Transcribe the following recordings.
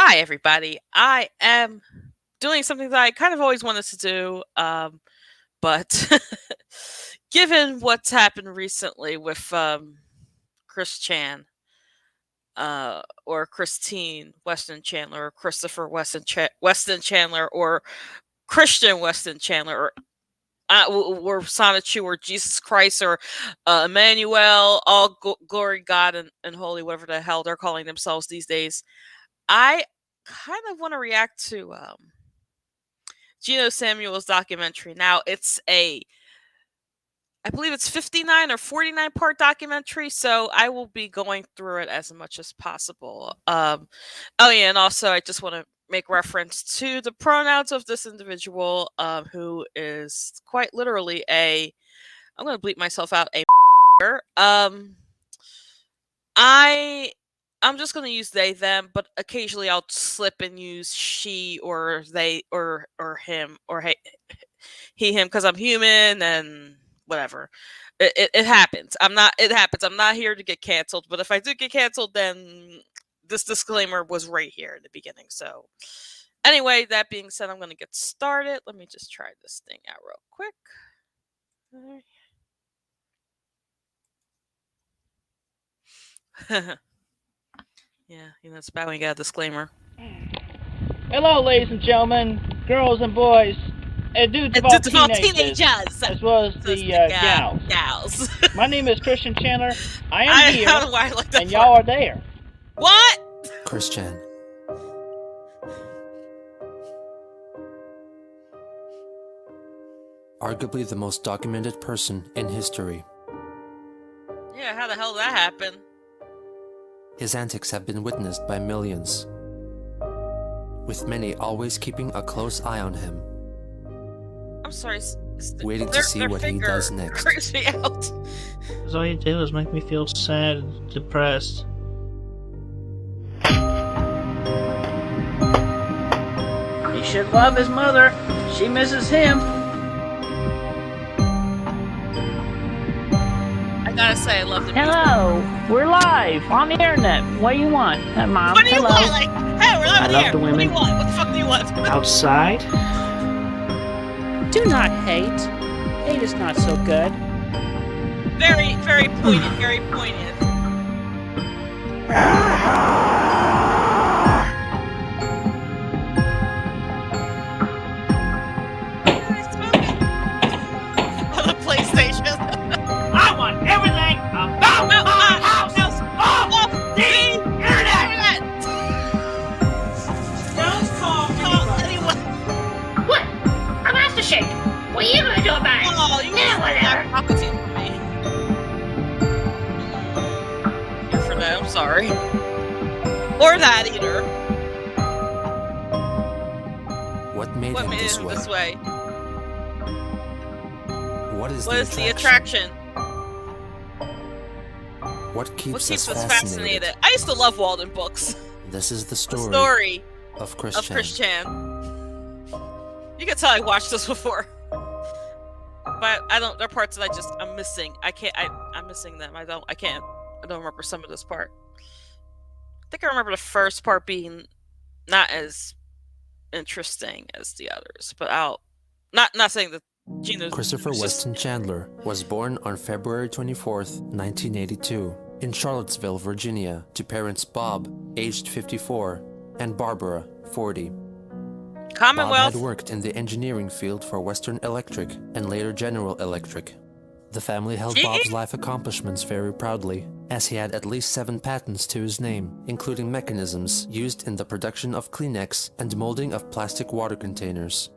Hi, everybody. I am doing something that I kind of always wanted to do, but given what's happened recently with Chris Chan, or Christine Weston Chandler, or Christopher Weston Chandler, or Christian Weston Chandler, or Sonichu, or Jesus Christ, or Emmanuel, all glory God and holy, whatever the hell they're calling themselves these days. I kind of want to react to Geno Samuel's documentary. Now I believe it's 59 or 49 part documentary, so I will be going through it as much as possible. Oh yeah, and also I just want to make reference to the pronouns of this individual, who is quite literally I'm going to bleep myself out, a I I'm just gonna use they them, but occasionally I'll slip and use she or they or him or he him because I'm human and whatever. It happens. It happens. I'm not here to get canceled, but if I do get canceled, then this disclaimer was right here in the beginning. So anyway, that being said, I'm gonna get started. Let me just try this thing out real quick. Yeah, it's bad when you got a disclaimer. Hello, ladies and gentlemen, girls and boys, and dudes of all teenagers, as well as the gals. My name is Christian Chandler. I am here, and y'all are there. What? Christian. Arguably the most documented person in history. Yeah, how the hell did that happen? His antics have been witnessed by millions, with many always keeping a close eye on him. I'm sorry, waiting to see what he does next. Creeps me out. Because all you do is make me feel sad and depressed. He should love his mother. She misses him. I gotta say, I love the music. Hello, we're live on the internet. What do you want, Mom? What do you want? Like, hey, we're live I love the women. What do you want? What the fuck do you want? Outside. Do not hate. Hate is not so good. Very, very poignant. Very poignant. On the PlayStation. I want everything about my house off the internet. Don't call anyone. What? I'm Master Shake. What are you gonna do about it? Oh, you Yeah, whatever. for me. Here for that, I'm sorry. Or that either. What made him this way? What is the attraction? What keeps us fascinated? I used to love Walden books. This is the story, of Chris Chan. You can tell I watched this before. But I don't. There are parts that I'm missing. I'm missing them. I don't remember some of this part. I think I remember the first part being not as interesting as the others. But not saying that Geno's. Christopher Weston Chandler was born on February 24th, 1982, in Charlottesville, Virginia, to parents Bob, aged 54, and Barbara, 40. Commonwealth. Bob had worked in the engineering field for Western Electric and later General Electric. The family held Bob's life accomplishments very proudly, as he had at least 7 patents to his name, including mechanisms used in the production of Kleenex and molding of plastic water containers.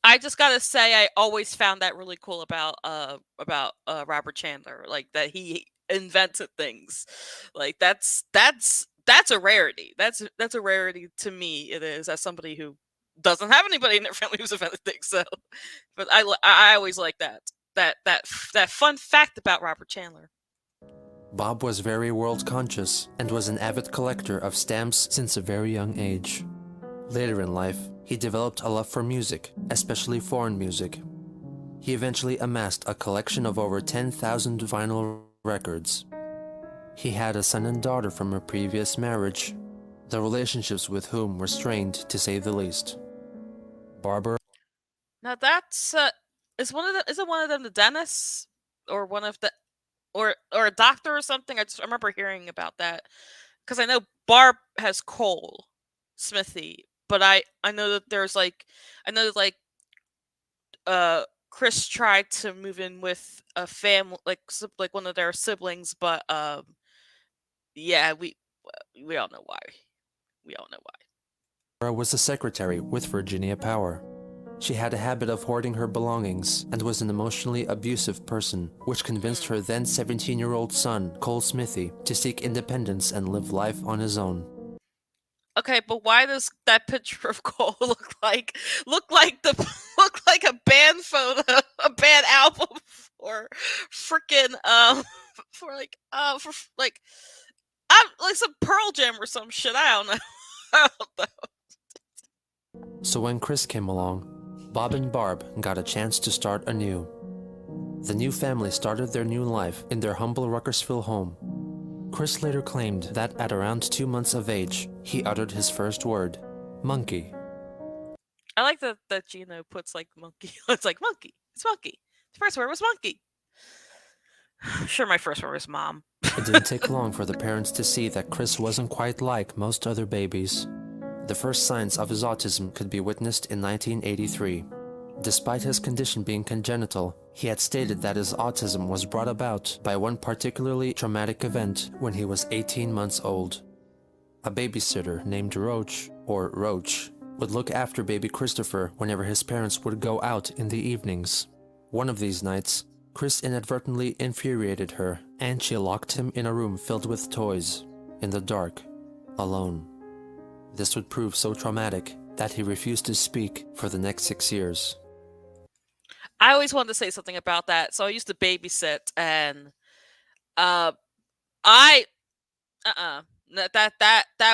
I just gotta say, I always found that really cool about Robert Chandler, like that he invented things. Like that's a rarity. That's a rarity to me. It is, as somebody who doesn't have anybody in their family who's invented things. So, but I always like that fun fact about Robert Chandler. Bob was very world conscious and was an avid collector of stamps since a very young age. Later in life, he developed a love for music, especially foreign music. He eventually amassed a collection of over 10,000 vinyl records. He had a son and daughter from a previous marriage. the relationships with whom were strained to say the least. Barbara. Now that's is one of them. Isn't one of them the dentist or one of the or a doctor or something? I remember hearing about that because I know Barb has Cole Smithy, but I know that there's like I know that like Chris tried to move in with a family like one of their siblings, but yeah, we all know why. We all know why. Barbara was a secretary with Virginia Power. She had a habit of hoarding her belongings and was an emotionally abusive person, which convinced her then 17-year-old son, Cole Smithy, to seek independence and live life on his own. Okay, but why does that picture of Cole look like look like a band photo, a band album for freaking for like I'm like some Pearl Jam or some shit. I don't know. I don't know. So when Chris came along, Bob and Barb got a chance to start anew. The new family started their new life in their humble Ruckersville home. Chris later claimed that at around 2 months of age, he uttered his first word, monkey. I like that Geno puts like monkey. It's like monkey. It's monkey. The first word was monkey. Sure, my first word was mom. It didn't take long for the parents to see that Chris wasn't quite like most other babies. The first signs of his autism could be witnessed in 1983. Despite his condition being congenital, he had stated that his autism was brought about by one particularly traumatic event when he was 18 months old. A babysitter named Roach, or Roach, would look after baby Christopher whenever his parents would go out in the evenings. One of these nights, Chris inadvertently infuriated her, and she locked him in a room filled with toys, in the dark, alone. This would prove so traumatic that he refused to speak for the next 6 years. I always wanted to say something about that. So I used to babysit, and that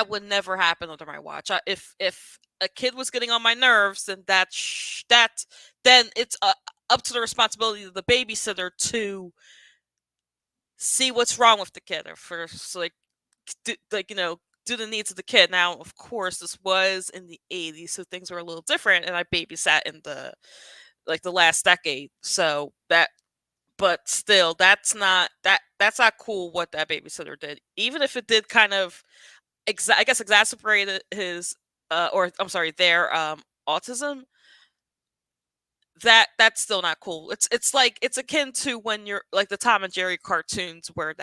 would never happen under my watch. If a kid was getting on my nerves, then then it's up to the responsibility of the babysitter to see what's wrong with the kid, or for do the needs of the kid. Now, of course, this was in the 80s, so things were a little different, and I babysat in the last decade. So but still, that's not cool what that babysitter did. Even if it did kind of I guess exacerbated his their autism. That's still not cool. It's akin to when you're like the Tom and Jerry cartoons where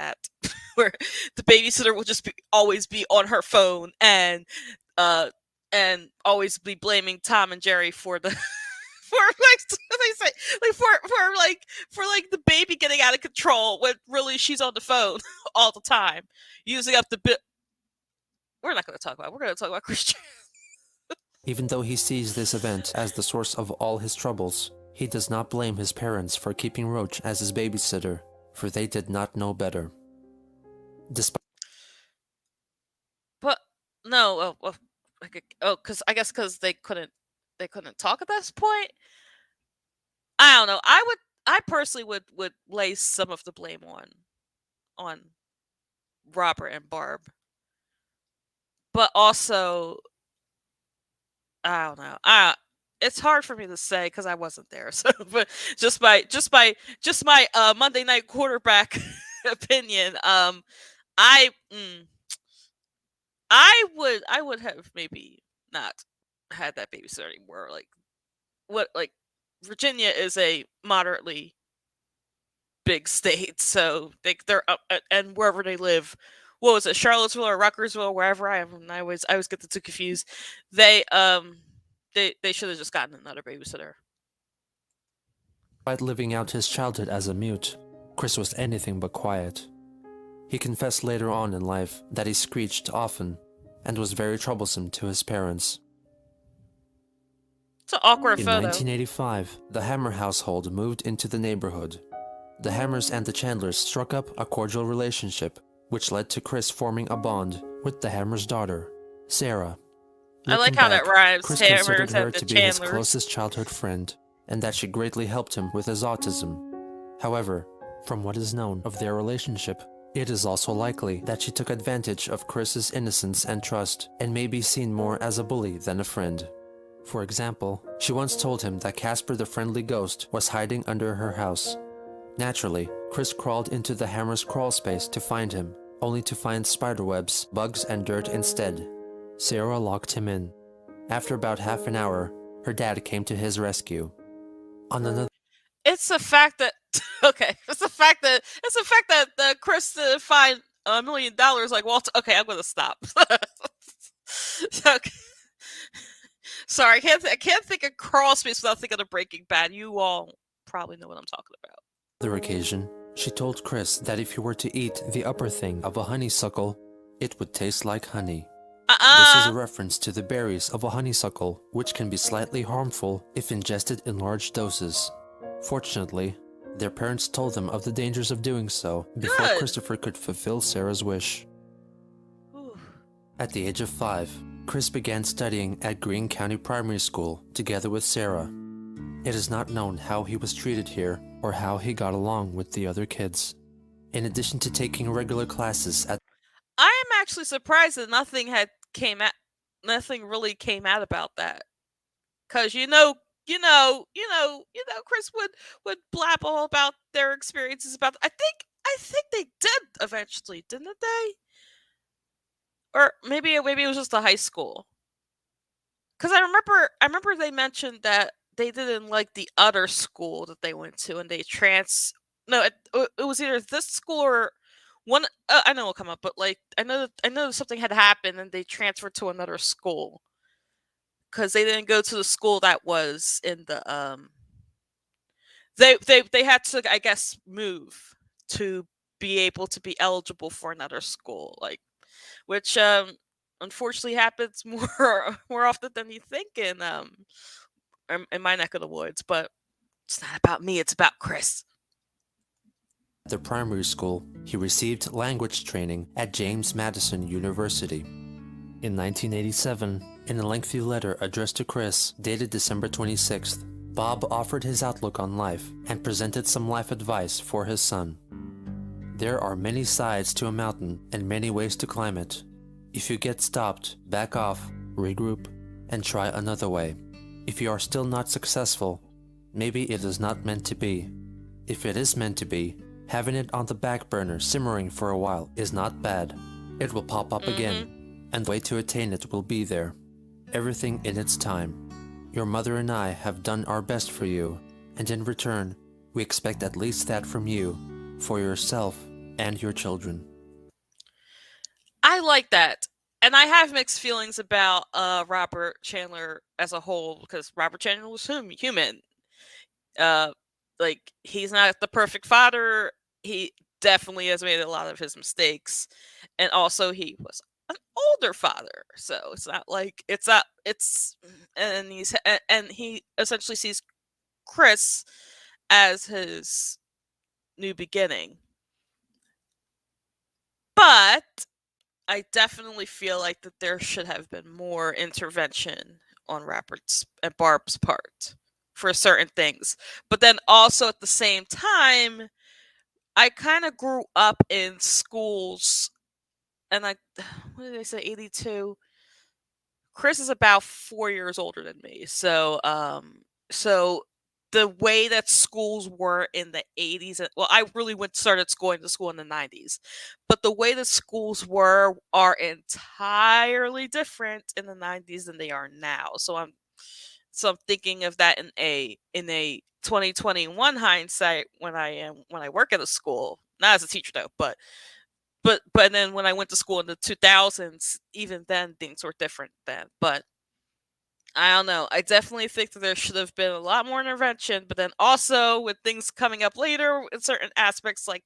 where the babysitter will just always be on her phone and always be blaming Tom and Jerry for the for they say for the baby getting out of control when really she's on the phone all the time using up the bit. We're going to talk about Christian. Even though he sees this event as the source of all his troubles, he does not blame his parents for keeping Roach as his babysitter, for they did not know better. But no, because they couldn't talk at this point. I don't know. I personally would lay some of the blame on Robert and Barb, but also I don't know. It's hard for me to say because I wasn't there. So, but just my Monday night quarterback opinion. I would have maybe not had that babysitter anymore. Virginia is a moderately big state, so they're up and wherever they live. What was it, Charlottesville or Ruckersville, wherever I am? I always get the two confused. They should have just gotten another babysitter. Despite living out his childhood as a mute, Chris was anything but quiet. He confessed later on in life that he screeched often and was very troublesome to his parents. It's an awkward photo. In 1985, the Hammer household moved into the neighborhood. The Hammers and the Chandlers struck up a cordial relationship, which led to Chris forming a bond with the Hammer's daughter, Sarah. I like how that rhymes. Chris Hammers considered her and the to be Chandlers. his closest childhood friend, and that she greatly helped him with his autism. However, from what is known of their relationship, It is also likely that she took advantage of Chris's innocence and trust, and may be seen more as a bully than a friend. For example, she once told him that Casper the Friendly Ghost was hiding under her house. Naturally, Chris crawled into the hammer's crawl space to find him, only to find spiderwebs, bugs, and dirt instead. Sarah locked him in. After about half an hour, her dad came to his rescue. On another It's the fact that it's the fact that Chris didn't find $1 million like Walter. Okay, I'm gonna stop. Okay. Sorry, I can't think of crawl space without thinking of Breaking Bad. You all probably know what I'm talking about. other occasion, she told Chris that if he were to eat the upper thing of a honeysuckle, it would taste like honey. This is a reference to the berries of a honeysuckle, which can be slightly harmful if ingested in large doses. Fortunately, their parents told them of the dangers of doing so before Good. Christopher could fulfill Sarah's wish. Ooh. At the age of 5, Chris began studying at Greene County Primary School together with Sarah. It is not known how he was treated here or how he got along with the other kids. In addition to taking regular classes at I am actually surprised that nothing really came out about that. Cause Chris would blab all about their experiences about. I think they did eventually, didn't they? Or maybe it was just a high school. Cause I remember they mentioned that they didn't like the other school that they went to, and they No, it was either this school or one. I know it'll come up, but like I know something had happened, and they transferred to another school. Because they didn't go to the school that was in the they had to, I guess, move to be able to be eligible for another school, like, which unfortunately happens more often than you think in my neck of the woods. But it's not about me, it's about Chris. their primary school, he received language training at James Madison University. In 1987, in a lengthy letter addressed to Chris, dated December 26th, Bob offered his outlook on life and presented some life advice for his son. There are many sides to a mountain and many ways to climb it. If you get stopped, back off, regroup, and try another way. If you are still not successful, maybe it is not meant to be. If it is meant to be, having it on the back burner simmering for a while is not bad. It will pop up again, and the way to attain it will be there. Everything in its time. Your mother and I have done our best for you, and in return, we expect at least that from you, for yourself and your children. I like that. And I have mixed feelings about Robert Chandler as a whole, because Robert Chandler was human. Like, he's not the perfect father. He definitely has made a lot of his mistakes, and also he was an older father, so it's not like it's and he essentially sees Chris as his new beginning. But I definitely feel like that there should have been more intervention on Robert's and Barb's part for certain things. But then also at the same time, I kind of grew up in schools, and what did they say, 82? Chris is about 4 years older than me. So the way that schools were in the 80s, well, I really started going to school in the 90s, but the way that schools are entirely different in the 90s than they are now. So I'm thinking of that in a 2021 hindsight when I work at a school, not as a teacher though, but then when I went to school in the 2000s, even then things were different then. But I don't know. I definitely think that there should have been a lot more intervention, but then also with things coming up later in certain aspects, like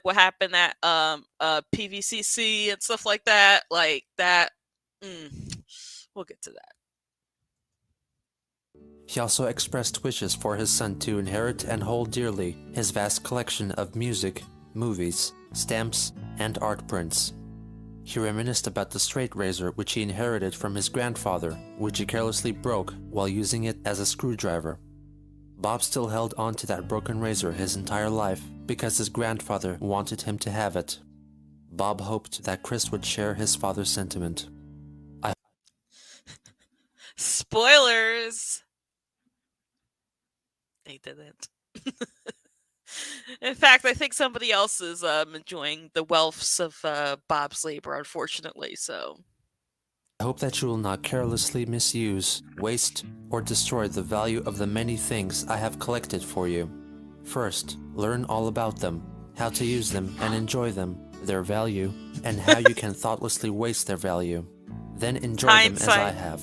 what happened at PVCC and stuff like that, we'll get to that. He also expressed wishes for his son to inherit and hold dearly his vast collection of music, movies, stamps, and art prints. He reminisced about the straight razor which he inherited from his grandfather, which he carelessly broke while using it as a screwdriver. Bob still held on to that broken razor his entire life, because his grandfather wanted him to have it. Bob hoped that Chris would share his father's sentiment. Spoilers! They didn't. In fact, I think somebody else is enjoying the wealths of Bob's labor, unfortunately, so... I hope that you will not carelessly misuse, waste, or destroy the value of the many things I have collected for you. First, learn all about them, how to use them and enjoy them, their value, and how you can thoughtlessly waste their value. Then enjoy them as I have.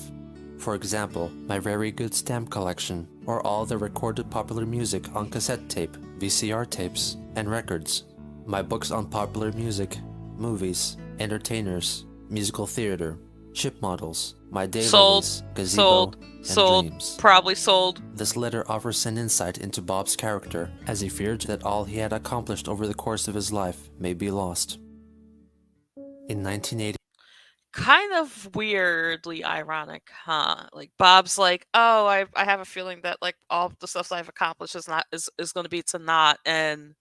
For example, my very good stamp collection, or all the recorded popular music on cassette tape, VCR tapes, and records. My books on popular music, movies, entertainers, musical theater, ship models, my daylilies, gazebo, and dreams. Probably sold. This letter offers an insight into Bob's character, as he feared that all he had accomplished over the course of his life may be lost. In 1980, kind of weirdly ironic, huh? Like Bob's like, oh, I have a feeling that like all the stuff that I've accomplished is going to be to naught, and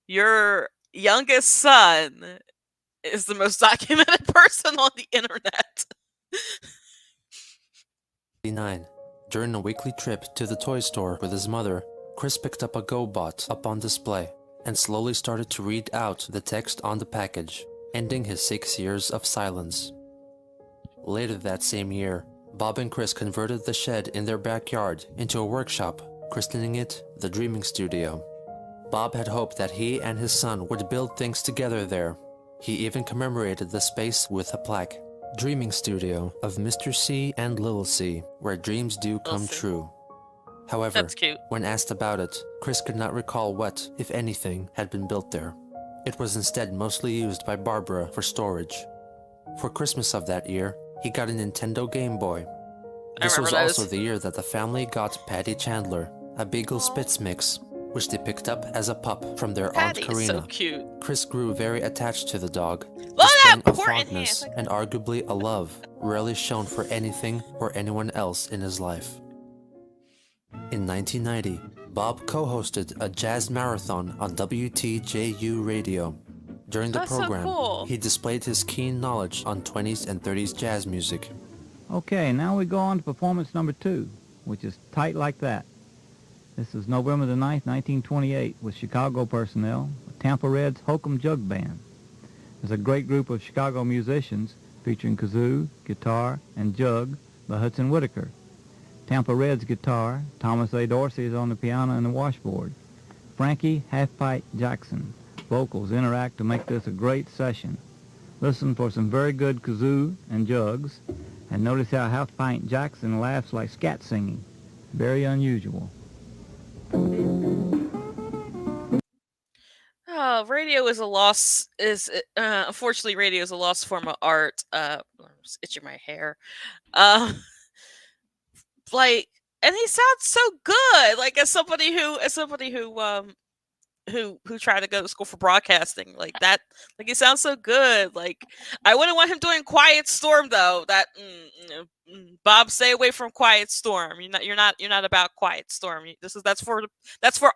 your youngest son is the most documented person on the internet. 1989. During a weekly trip to the toy store with his mother, Chris picked up a GoBot up on display and slowly started to read out the text on the package, ending his 6 years of silence. Later that same year, Bob and Chris converted the shed in their backyard into a workshop, christening it the Dreaming Studio. Bob had hoped that he and his son would build things together there. He even commemorated the space with a plaque, Dreaming Studio of Mr. C and Little C, where dreams do come true. However, That's cute. When asked about it, Chris could not recall what, if anything, had been built there. It was instead mostly used by Barbara for storage. For Christmas of that year, he got a Nintendo Game Boy. This was also the year that the family got Patty Chandler, a Beagle Spitz mix, which they picked up as a pup from their Aunt Karina. So cute. Chris grew very attached to the dog, Look displaying a fondness and arguably a love rarely shown for anything or anyone else in his life. In 1990, Bob co-hosted a jazz marathon on WTJU radio. During the program, he displayed his keen knowledge on 20s and 30s jazz music. Okay, now we go on to performance number 2, which is Tight Like That. This is November the 9th, 1928, with Chicago personnel, the Tampa Red's Hokum Jug Band. There's a great group of Chicago musicians featuring kazoo, guitar, and jug by Hudson Whitaker. Tampa Red's guitar, Thomas A. Dorsey is on the piano and the washboard. Frankie Half-Pint Jackson vocals interact to make this a great session. Listen for some very good kazoo and jugs, and notice how Half-Pint Jackson laughs like scat singing. Very unusual. Oh, radio is a loss. Unfortunately, radio is a lost form of art. I'm just itching my hair. Like, and he sounds so good. Like as somebody who tried to go to school for broadcasting, like that. Like he sounds so good. Like I wouldn't want him doing Quiet Storm though. That Bob, stay away from Quiet Storm. You're not about Quiet Storm. That's for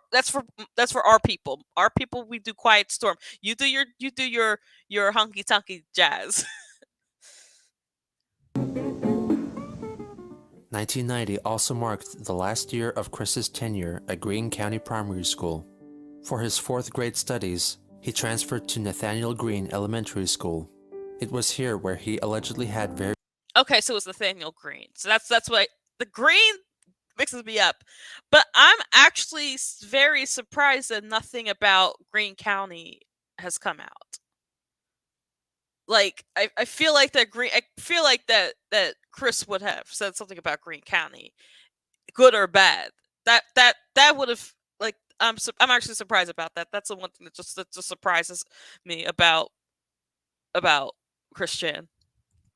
our people. Our people, we do Quiet Storm. You do your hunky tonky jazz. 1990 also marked the last year of Chris's tenure at Greene County Primary School. For his 4th grade studies, he transferred to Nathaniel Greene Elementary School. It was here where he allegedly had very... Okay, so it was Nathaniel Greene. So that's what the Greene mixes me up. But I'm actually very surprised that nothing about Greene County has come out. Like I feel like that Chris would have said something about Greene County, good or bad. That would have, like, I'm actually surprised about that. That's the one thing that just surprises me about Chris Chan.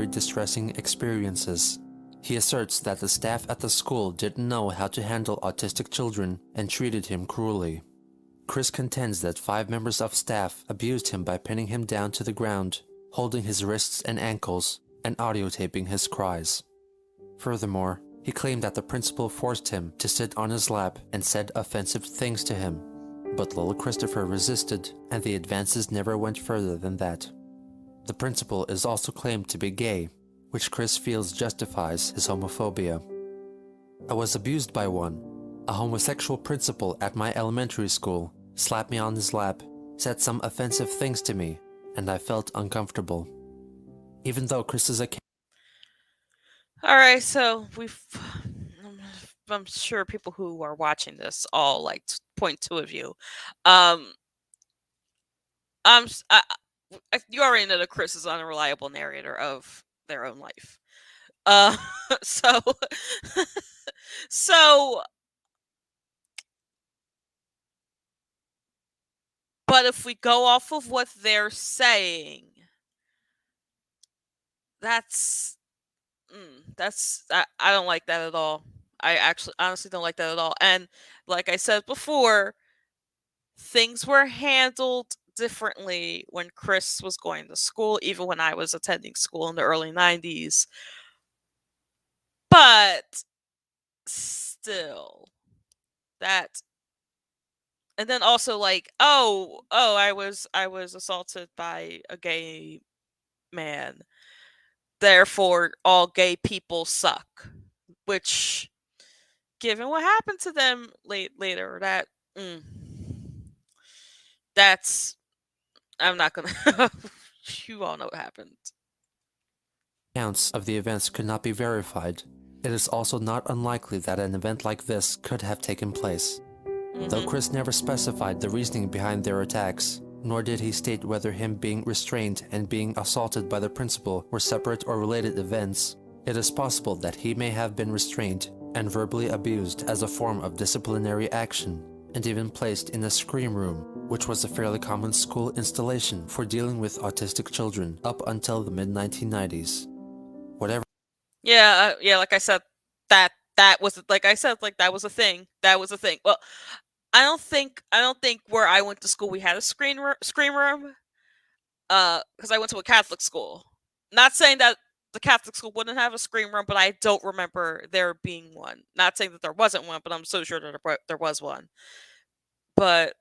Very distressing experiences. He asserts that the staff at the school didn't know how to handle autistic children and treated him cruelly. Chris contends that 5 members of staff abused him by pinning him down to the ground, holding his wrists and ankles, and audiotaping his cries. Furthermore, he claimed that the principal forced him to sit on his lap and said offensive things to him. But little Christopher resisted, and the advances never went further than that. The principal is also claimed to be gay, which Chris feels justifies his homophobia. I was abused by one. A homosexual principal at my elementary school slapped me on his lap, said some offensive things to me, and I felt uncomfortable. Even though Chris is a Alright, so I'm sure people who are watching this all like point two of you. You already know that Chris is an unreliable narrator of their own life. So, so, but if we go off of what they're saying, that's I don't like that at all. I actually honestly don't like that at all. And like I said before, things were handled differently when Chris was going to school, even when I was attending school in the early 90s. But still, that, and then also like, I was assaulted by a gay man. Therefore, all gay people suck. Which, given what happened to them later, that's, I'm not gonna. You all know what happened. accounts of the events could not be verified. It is also not unlikely that an event like this could have taken place. Though Chris never specified the reasoning behind their attacks, nor did he state whether him being restrained and being assaulted by the principal were separate or related events, it is possible that he may have been restrained and verbally abused as a form of disciplinary action, and even placed in a scream room, which was a fairly common school installation for dealing with autistic children up until the mid-1990s. Whatever. Yeah, like I said, that was, like I said, like that was a thing. That was a thing. Well, I don't think where I went to school we had a scream room. Because I went to a Catholic school. Not saying that the Catholic school wouldn't have a scream room, but I don't remember there being one. Not saying that there wasn't one, but I'm so sure that there was one. But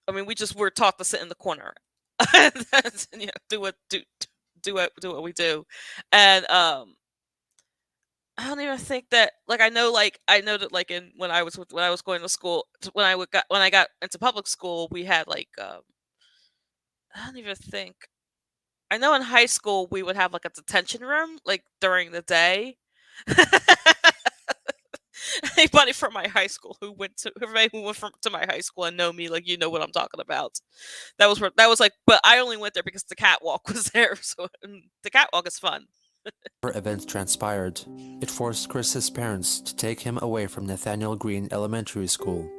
I mean, we just were taught to sit in the corner, and do what we do, and I don't even think that, like, I know that, like, in when I was going to school, when I got into public school, we had like I don't even think, I know in high school we would have like a detention room like during the day. Anybody from my high school who went to my high school and know me, like, you know what I'm talking about. That was like, but I only went there because the catwalk was there. So the catwalk is fun. Events transpired, it forced Chris's parents to take him away from Nathaniel Green Elementary School.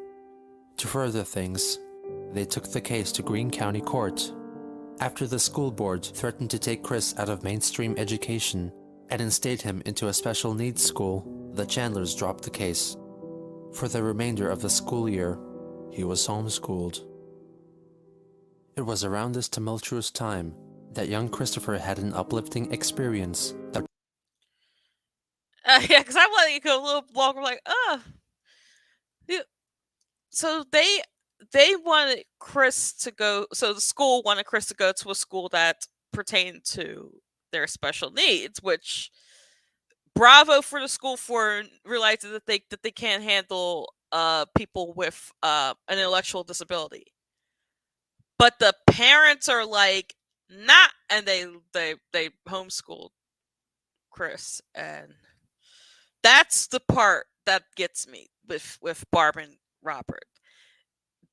To further things, they took the case to Greene County Court. After the school board threatened to take Chris out of mainstream education and instate him into a special needs school, the Chandlers dropped the case. For the remainder of the school year, he was homeschooled. It was around this tumultuous time that young Christopher had an uplifting experience that Yeah, because I'm letting it go a little longer. Like, yeah. So they wanted Chris to go. So the school wanted Chris to go to a school that pertained to their special needs, which, bravo for the school for realizing that they can't handle people with an intellectual disability. But the parents are like, nah, and they homeschooled Chris, and that's the part that gets me with Barb and Robert.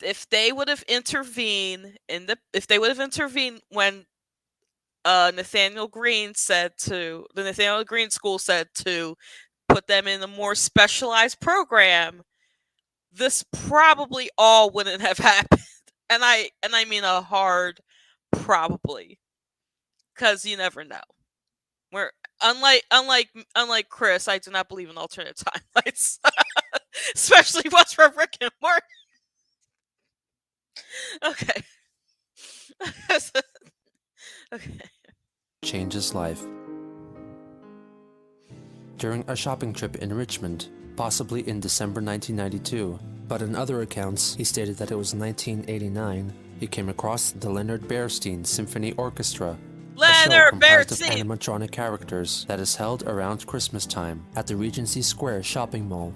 If they would have intervened when Nathaniel Green the Nathaniel Green school said to put them in a more specialized program, this probably all wouldn't have happened. And I mean a hard probably, because you never know. Where unlike Chris, I do not believe in alternate timelines, especially what's from Rick and Morty. Okay. Okay. changed his life. During a shopping trip in Richmond, possibly in December 1992, But in other accounts, he stated that it was 1989 he came across the Leonard Bernstein Symphony Orchestra, a show comprised of animatronic characters that is held around Christmas time at the Regency Square shopping mall.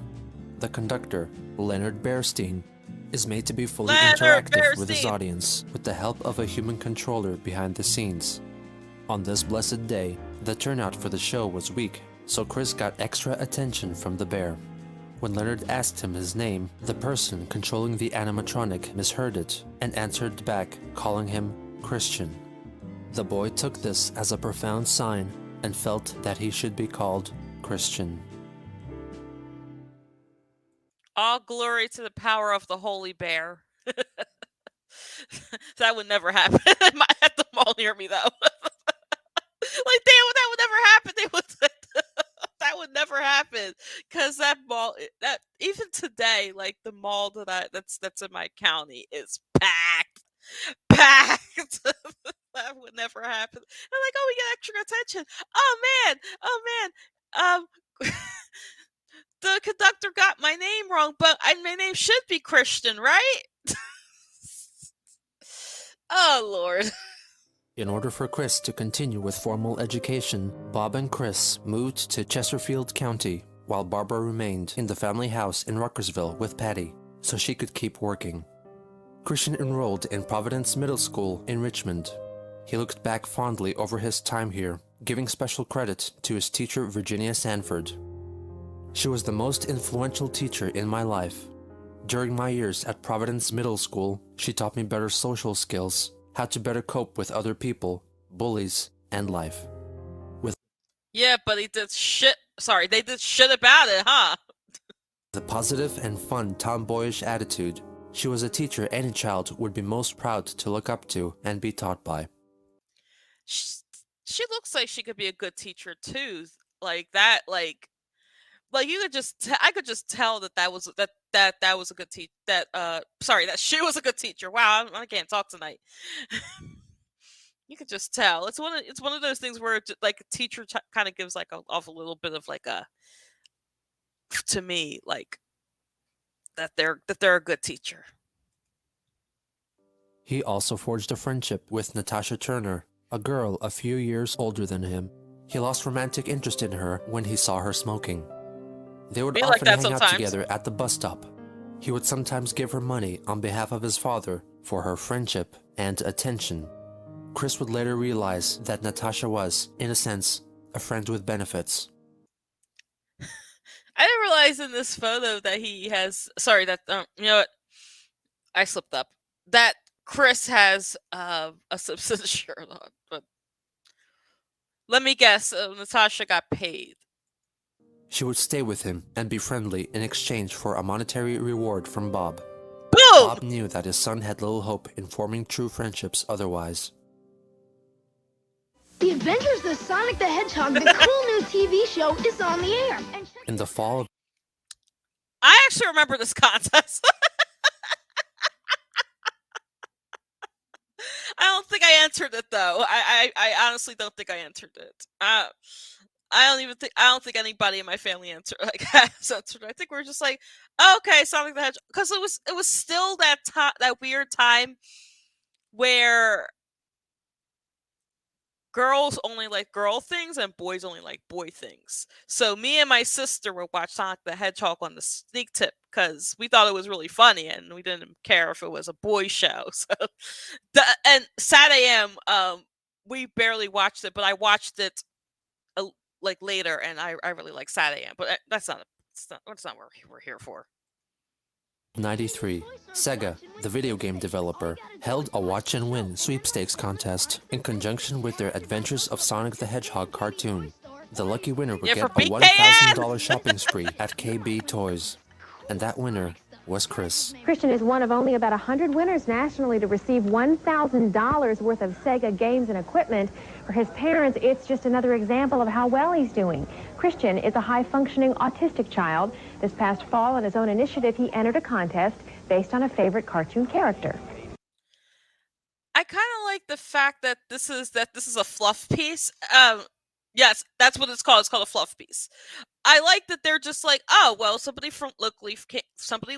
The conductor, Leonard Bernstein, is made to be fully interactive with his audience with the help of a human controller behind the scenes. On this blessed day, the turnout for the show was weak, so Chris got extra attention from the bear. When Leonard asked him his name, the person controlling the animatronic misheard it and answered back, calling him Christian. The boy took this as a profound sign and felt that he should be called Christian. All glory to the power of the holy bear. That would never happen at the mall near me, though. Like, that would never happen. That would never happen, because that mall, that even today, like the mall that's in my county is packed. That would never happen. I'm like, oh, we get extra attention. Oh man. The conductor got my name wrong, but my name should be Christian, right? Oh, Lord. In order for Chris to continue with formal education, Bob and Chris moved to Chesterfield County, while Barbara remained in the family house in Ruckersville with Patty, so she could keep working. Christian enrolled in Providence Middle School in Richmond. He looked back fondly over his time here, giving special credit to his teacher Virginia Sanford. She was the most influential teacher in my life. During my years at Providence Middle School, she taught me better social skills, how to better cope with other people, bullies, and life. Yeah, but they did shit about it, huh? With a positive and fun tomboyish attitude, she was a teacher any child would be most proud to look up to and be taught by. She looks like she could be a good teacher too. Like that, like you could I could just tell that was a good teacher. That she was a good teacher. Wow, I can't talk tonight. You could just tell. It's one of those things where like a teacher kind of gives like off a little bit of like to me, like that they're a good teacher. He also forged a friendship with Natasha Turner, a girl a few years older than him. He lost romantic interest in her when he saw her smoking. They would often hang out together at the bus stop. He would sometimes give her money on behalf of his father for her friendship and attention. Chris would later realize that Natasha was, in a sense, a friend with benefits. I didn't realize in this photo that he has... Sorry, that... you know what? I slipped up. That Chris has a Simpsons shirt on, but... Let me guess, Natasha got paid. She would stay with him and be friendly in exchange for a monetary reward from Bob. Boom! Bob knew that his son had little hope in forming true friendships otherwise. The Adventures of Sonic the Hedgehog, the cool new TV show, is on the air. In the fall of... I actually remember this contest. I don't think I entered it though. I honestly don't think I entered it. I don't think anybody in my family entered it. I think we're just like, okay, Sonic the Hedgehog, because it was still that weird time where girls only like girl things and boys only like boy things. So me and my sister would watch Sonic the Hedgehog on the sneak tip because we thought it was really funny and we didn't care if it was a boy show. So and Sad AM, we barely watched it, but I watched it like later, and I really like Sad AM. But that's not what we're here for. 93, Sega, the video game developer, held a Watch and Win sweepstakes contest in conjunction with their Adventures of Sonic the Hedgehog cartoon. The lucky winner would get a $1,000 shopping spree at KB Toys. And that winner was Chris. Christian is one of only about 100 winners nationally to receive $1,000 worth of Sega games and equipment. For his parents, it's just another example of how well he's doing. Christian is a high-functioning autistic child. This past fall, on his own initiative, he entered a contest based on a favorite cartoon character. I kind of like the fact that this is a fluff piece. Yes, that's what it's called. It's called a fluff piece. I like that they're just like, oh well, somebody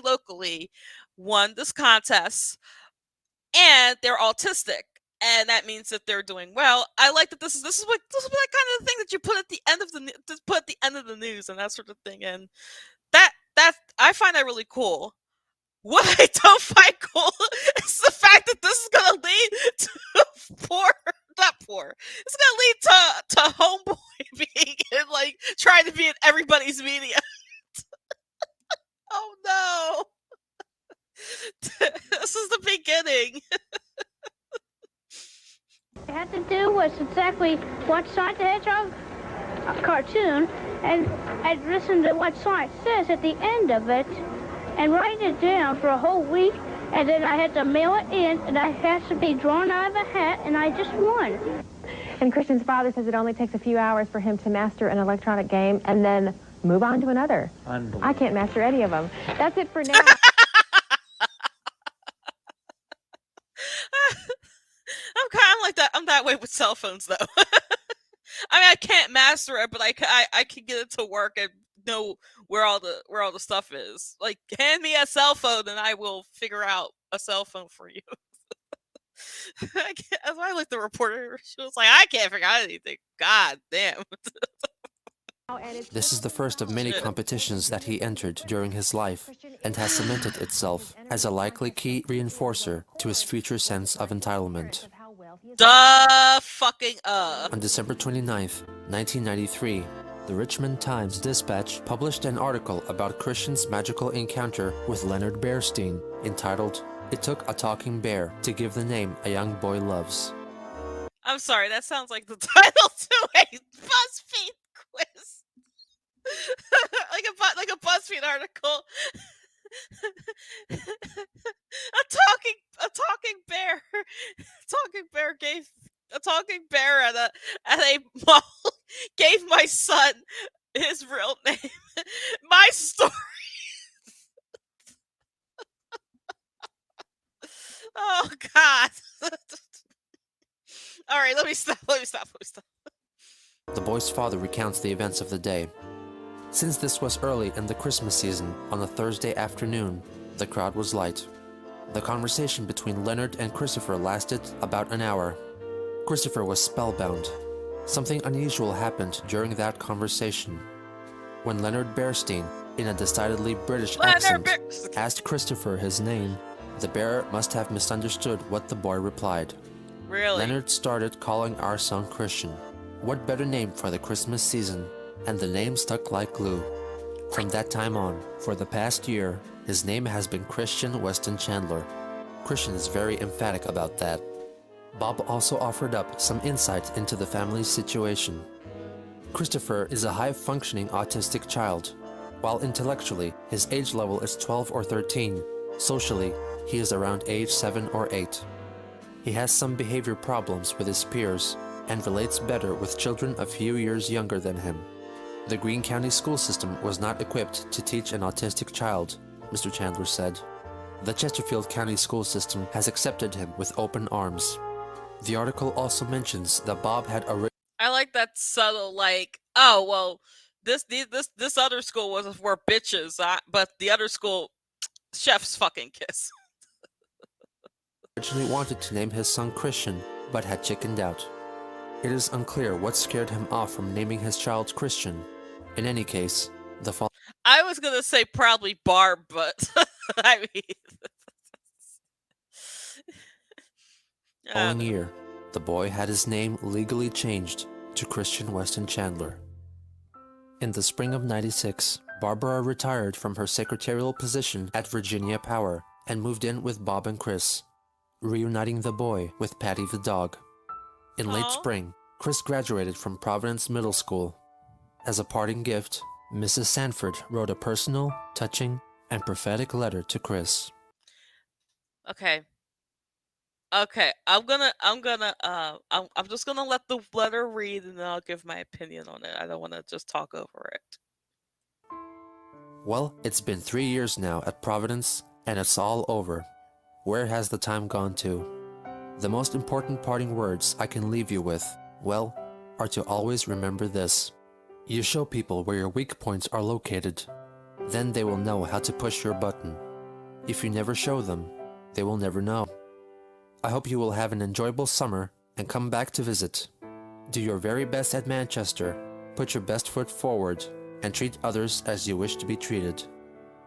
locally won this contest, and they're autistic, and that means that they're doing well. I like that this is that kind of thing that you put at the end of the news and that sort of thing, and that I find that really cool. What I don't find cool is the fact that this is going to lead to not poor. It's going to lead to Homeboy being like trying to be in everybody's media. Oh no! This is the beginning. I had to do was exactly what Sonic the Hedgehog cartoon, and I'd listen to what Sonic says at the end of it, and write it down for a whole week, and then I had to mail it in, and I had to be drawn out of a hat, and I just won. And Christian's father says it only takes a few hours for him to master an electronic game and then move on to another. I can't master any of them. That's it for now. I'm kind of like that. I'm that way with cell phones, though. I mean, I can't master it, but I can get it to work and know where all the stuff is. Like, hand me a cell phone, and I will figure out a cell phone for you. That's why I like the reporter. She was like, I can't figure out anything. God damn. This is the first of many competitions that he entered during his life, and has cemented itself as a likely key reinforcer to his future sense of entitlement. On December 29th, 1993, the Richmond Times-Dispatch published an article about Christian's magical encounter with Leonard Bernstein, entitled, "It Took a Talking Bear to Give the Name a Young Boy Loves." I'm sorry, that sounds like the title to a BuzzFeed quiz. like a BuzzFeed article. a talking bear. A talking bear at a mall gave my son his real name. My story. Oh God. All right, let me stop. The boy's father recounts the events of the day. Since this was early in the Christmas season, on a Thursday afternoon, the crowd was light. The conversation between Leonard and Christopher lasted about an hour. Christopher was spellbound. Something unusual happened during that conversation. When Leonard Bernstein, in a decidedly British accent, asked Christopher his name, the bear must have misunderstood what the boy replied. Really? Leonard started calling our son Christian. What better name for the Christmas season? And the name stuck like glue. From that time on, for the past year, his name has been Christian Weston Chandler. Christian is very emphatic about that. Bob also offered up some insight into the family's situation. Christopher is a high-functioning autistic child. While intellectually, his age level is 12 or 13, socially, he is around age 7 or 8. He has some behavior problems with his peers and relates better with children a few years younger than him. The Greene County school system was not equipped to teach an autistic child, Mr. Chandler said. The Chesterfield County school system has accepted him with open arms. The article also mentions that Bob had I like that subtle, like, oh well, this other school were bitches, but the other school, chef's fucking kiss. Originally wanted to name his son Christian, but had chickened out. It is unclear what scared him off from naming his child Christian. In any case, I was gonna say probably Barb, but I mean... following year, the boy had his name legally changed to Christian Weston Chandler. In the spring of '96, Barbara retired from her secretarial position at Virginia Power and moved in with Bob and Chris, reuniting the boy with Patty the dog. In late spring, Chris graduated from Providence Middle School. As a parting gift, Mrs. Sanford wrote a personal, touching, and prophetic letter to Chris. Okay, I'm just gonna let the letter read, and then I'll give my opinion on it. I don't want to just talk over it. Well, it's been 3 years now at Providence, and it's all over. Where has the time gone to? The most important parting words I can leave you with, well, are to always remember this. You show people where your weak points are located. Then they will know how to push your button. If you never show them, they will never know. I hope you will have an enjoyable summer and come back to visit. Do your very best at Manchester, put your best foot forward, and treat others as you wish to be treated.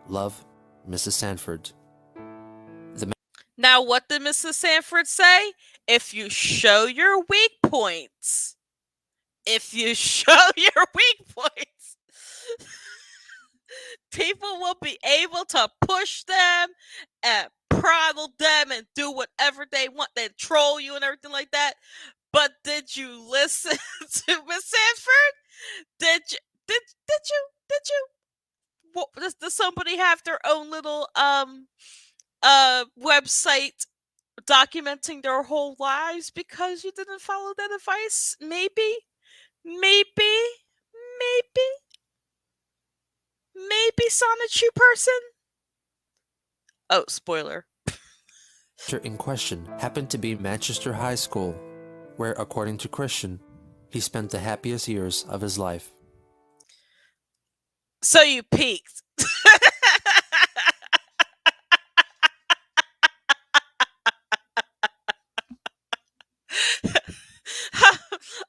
Love, Mrs. Sanford. Now, what did Mrs. Sanford say? If you show your weak points, people will be able to push them and prod them and do whatever they want. They troll you and everything like that. But did you listen to Miss Sanford? Did you? Does somebody have their own little website documenting their whole lives because you didn't follow that advice? Maybe Sonic Shoe person? Oh, spoiler. In question happened to be Manchester High School, where, according to Christian, he spent the happiest years of his life. So you peaked.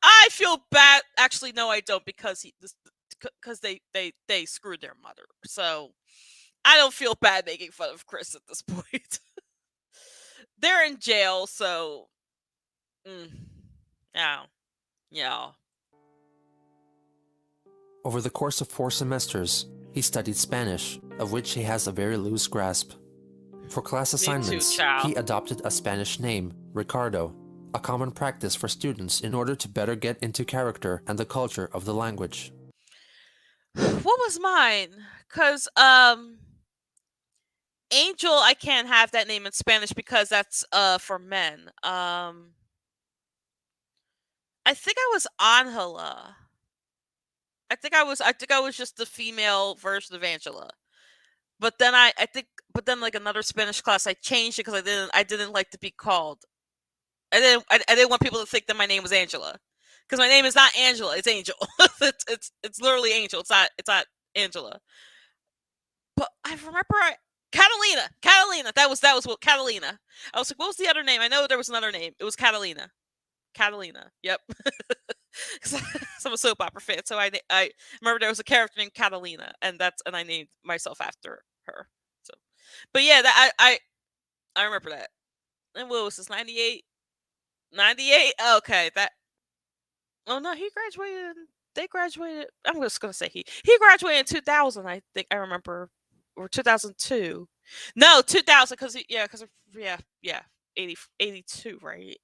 I feel bad. Actually, no, I don't, because they screwed their mother. So I don't feel bad making fun of Chris at this point. They're in jail, so yeah. Over the course of 4 semesters, he studied Spanish, of which he has a very loose grasp. For class assignments, he adopted a Spanish name, Ricardo, a common practice for students in order to better get into character and the culture of the language. What was mine? Because Angel, I can't have that name in Spanish because that's for men. I think I was Angela. I think I was just the female version of Angela. But then like another Spanish class, I changed it because I didn't like to be called. I didn't want people to think that my name was Angela, because my name is not Angela. It's Angel. it's literally Angel. It's not Angela. But I remember Catalina. That was what Catalina. I was like, what was the other name? I know there was another name. It was Catalina. Yep. Because I'm a soap opera fan, so I remember there was a character named Catalina, and I named myself after her. So, but yeah, that I remember that. And what was this? 98. Okay, that. Oh no, he graduated. They graduated. I'm just gonna say he graduated in 2000. I think I remember, or 2002. No, 2000, because 82, right?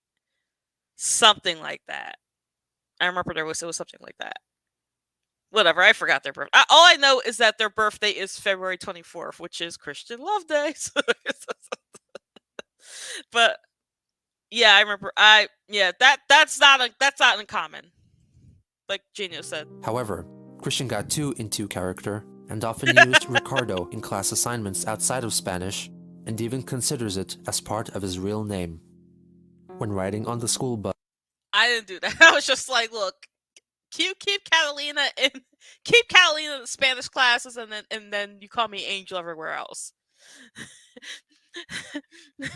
Something like that. I remember it was something like that. Whatever, I forgot their birthday. All I know is that their birthday is February 24th, which is Christian Love Day. But yeah, I remember. That's not uncommon, like Geno said. However, Christian got too into character and often used Ricardo in class assignments outside of Spanish, and even considers it as part of his real name. When riding on the school bus, I didn't do that. I was just like, look, keep Catalina in the Spanish classes, and then you call me Angel everywhere else.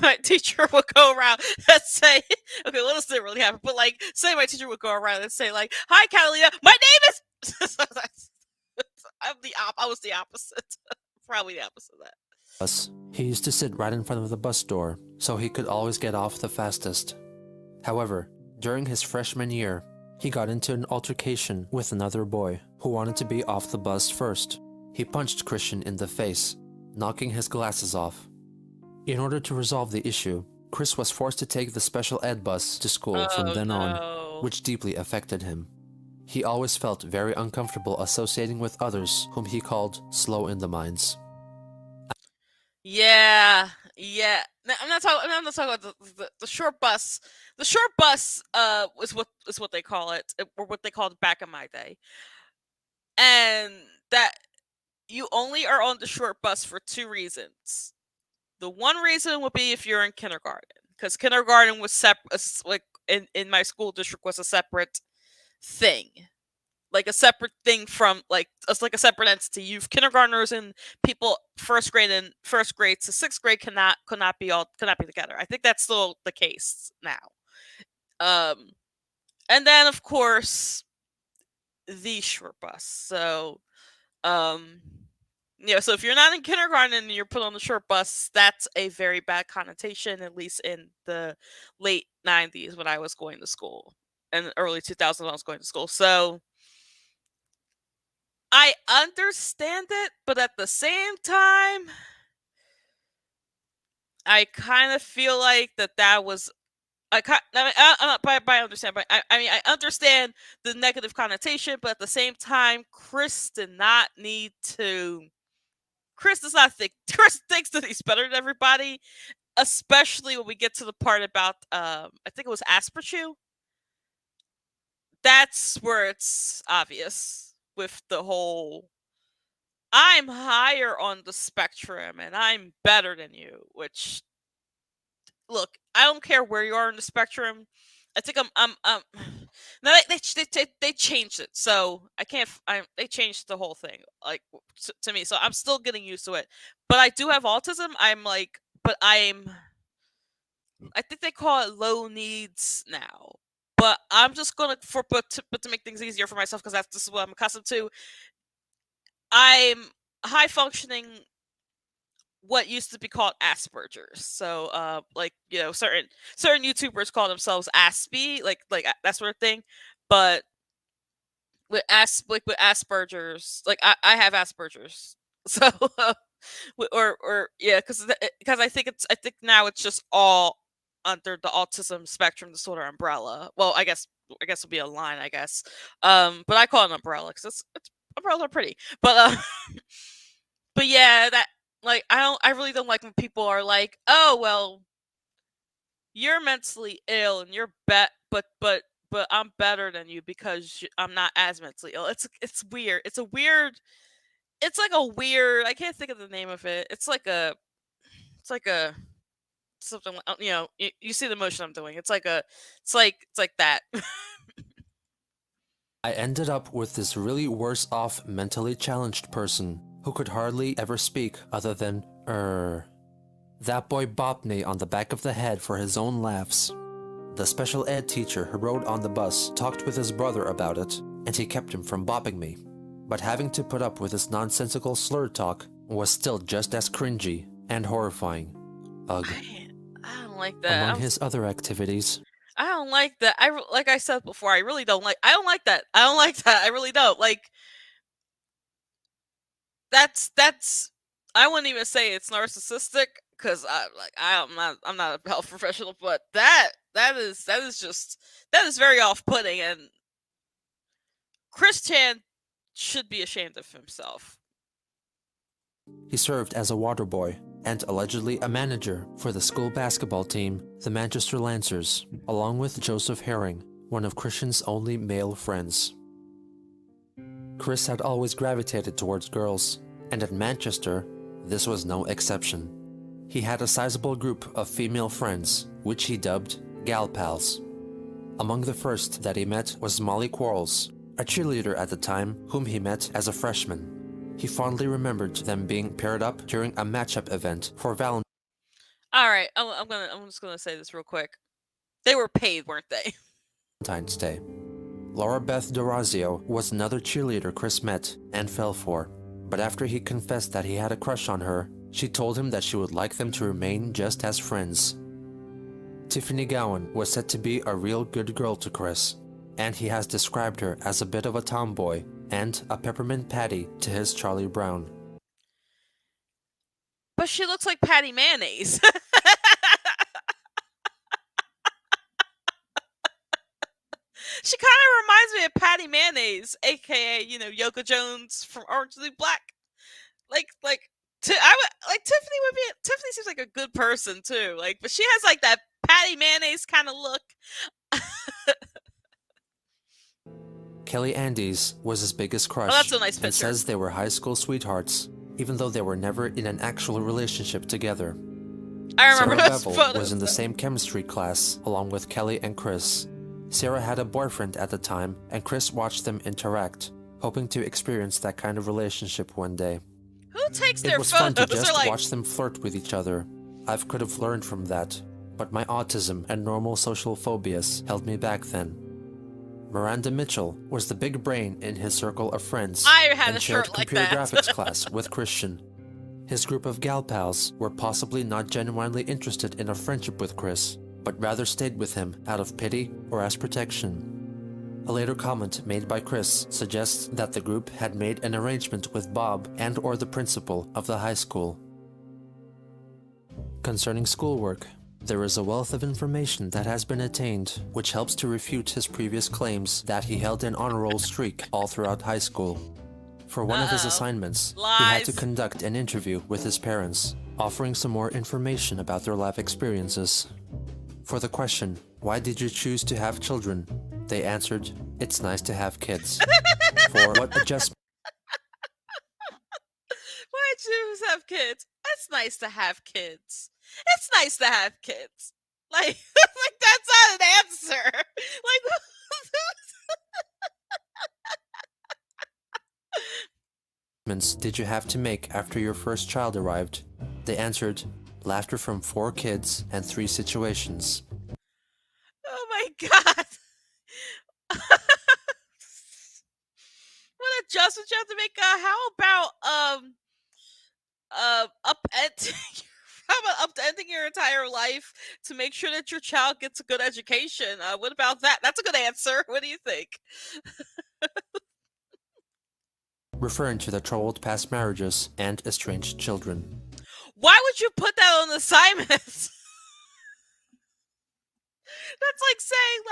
My teacher would go around and say, okay, well, this didn't really happen, but like, say my teacher would go around and say, like, hi, Catalina, my name is. I was the opposite. Probably the opposite of that. He used to sit right in front of the bus door, so he could always get off the fastest. However, during his freshman year, he got into an altercation with another boy who wanted to be off the bus first. He punched Christian in the face, knocking his glasses off. In order to resolve the issue, Chris was forced to take the special ed bus to school from then on, which deeply affected him. He always felt very uncomfortable associating with others whom he called slow in the minds. Yeah. I'm not talking about the short bus. The short bus is what they call it, or what they called it back in my day. And that you only are on the short bus for 2 reasons. The one reason would be if you're in kindergarten, because kindergarten was separate. Like in my school district was a separate thing. like a separate thing from like it's like a separate entity. You've kindergartners and people first grade to 6th grade could not be together. I think that's still the case now. And then of course the short bus. So so if you're not in kindergarten and you're put on the short bus, that's a very bad connotation, at least in the late 90s when I was going to school and early 2000s when I was going to school. So I understand it, but at the same time, I kind of feel like that was I understand, but I mean, I understand the negative connotation, but at the same time, Chris does not think Chris thinks that he's better than everybody, especially when we get to the part about I think it was Asperchu. That's where it's obvious with the whole I'm higher on the spectrum and I'm better than you, which look, I don't care where you are in the spectrum. I think no, they changed it, so I can't. They changed the whole thing, like to me. So I'm still getting used to it, but I do have autism. I think they call it low needs now. But I'm just gonna but to make things easier for myself because this is what I'm accustomed to. I'm high functioning what used to be called Asperger's. So certain YouTubers call themselves Aspie, like that sort of thing. But with Asperger's, like I have Asperger's. So or yeah, because I think now it's just all under the autism spectrum disorder umbrella. Well, I guess it'll be a line, I guess. But I call it an umbrella because it's umbrellas are pretty. But but yeah, that like I really don't like when people are like, oh well, you're mentally ill and you're but I'm better than you because I'm not as mentally ill. It's weird. It's like a weird. I can't think of the name of it. It's like a something. You see the motion I'm doing. It's like that. I ended up with this really worse off mentally challenged person who could hardly ever speak other than That boy bopped me on the back of the head for his own laughs. The special ed teacher who rode on the bus talked with his brother about it, and he kept him from bopping me. But having to put up with his nonsensical slur talk was still just as cringy and horrifying. Ugh. I don't like that. Among his other activities, I don't like that. Like I said before, I really don't like. I don't like that. I don't like that. I really don't like. That's. I wouldn't even say it's narcissistic because I'm not a health professional, but that is very off-putting, and Chris Chan should be ashamed of himself. He served as a water boy and allegedly a manager for the school basketball team, the Manchester Lancers, along with Joseph Herring, one of Christian's only male friends. Chris had always gravitated towards girls, and at Manchester, this was no exception. He had a sizable group of female friends, which he dubbed gal pals. Among the first that he met was Molly Quarles, a cheerleader at the time whom he met as a freshman. He fondly remembered them being paired up during a matchup event for Valentine's. All right, I'm just gonna say this real quick. They were paid, weren't they? Valentine's Day. Laura Beth Dorazio was another cheerleader Chris met and fell for, but after he confessed that he had a crush on her, she told him that she would like them to remain just as friends. Tiffany Gowan was said to be a real good girl to Chris, and he has described her as a bit of a tomboy and a peppermint patty to his Charlie Brown. But she looks like Patty Mayonnaise. She kind of reminds me of Patty Mayonnaise, aka Yoko Jones from Orange is the New Black. Tiffany seems like a good person too. But she has like that Patty Mayonnaise kind of look. Kelly Andes was his biggest crush, that's a nice picture. And says they were high school sweethearts, even though they were never in an actual relationship together. I remember Sarah those Bevel photos. was in the same chemistry class along with Kelly and Chris. Sarah had a boyfriend at the time, and Chris watched them interact, hoping to experience that kind of relationship one day. Who takes It their was photos? fun to just Like... watch them flirt with each other. I could have learned from that, but my autism and normal social phobias held me back then. Miranda Mitchell was the big brain in his circle of friends I had and a shared shirt like computer that. graphics class with Christian. His group of gal pals were possibly not genuinely interested in a friendship with Chris, but rather stayed with him out of pity or as protection. A later comment made by Chris suggests that the group had made an arrangement with Bob and or the principal of the high school. Concerning schoolwork, there is a wealth of information that has been attained which helps to refute his previous claims that he held an honor roll streak all throughout high school. For one of his assignments, he had to conduct an interview with his parents, offering some more information about their life experiences. For the question, "Why did you choose to have children?" they answered, "It's nice to have kids." For what adjustment? Why choose to have kids? It's nice to have kids. It's nice to have kids. Like that's not an answer. Like did you have to make after your first child arrived? They answered, "Laughter from 4 kids and 3 situations." oh my god. What adjustments you have to make? How upending your entire life to make sure that your child gets a good education? What about that? That's a good answer. What do you think? Referring to the troubled past marriages and estranged children. Why would you put that on assignment? That's like saying,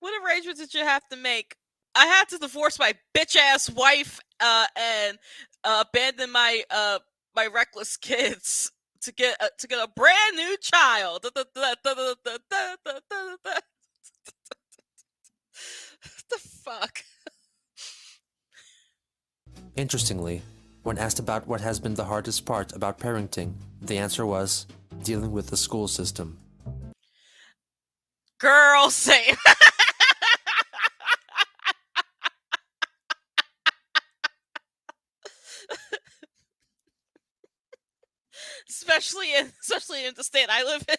what arrangements did you have to make? I had to divorce my bitch ass wife and abandon my my reckless kids to get a brand new child. The fuck? Interestingly, when asked about what has been the hardest part about parenting, the answer was dealing with the school system. Girl, same. especially in the state I live in.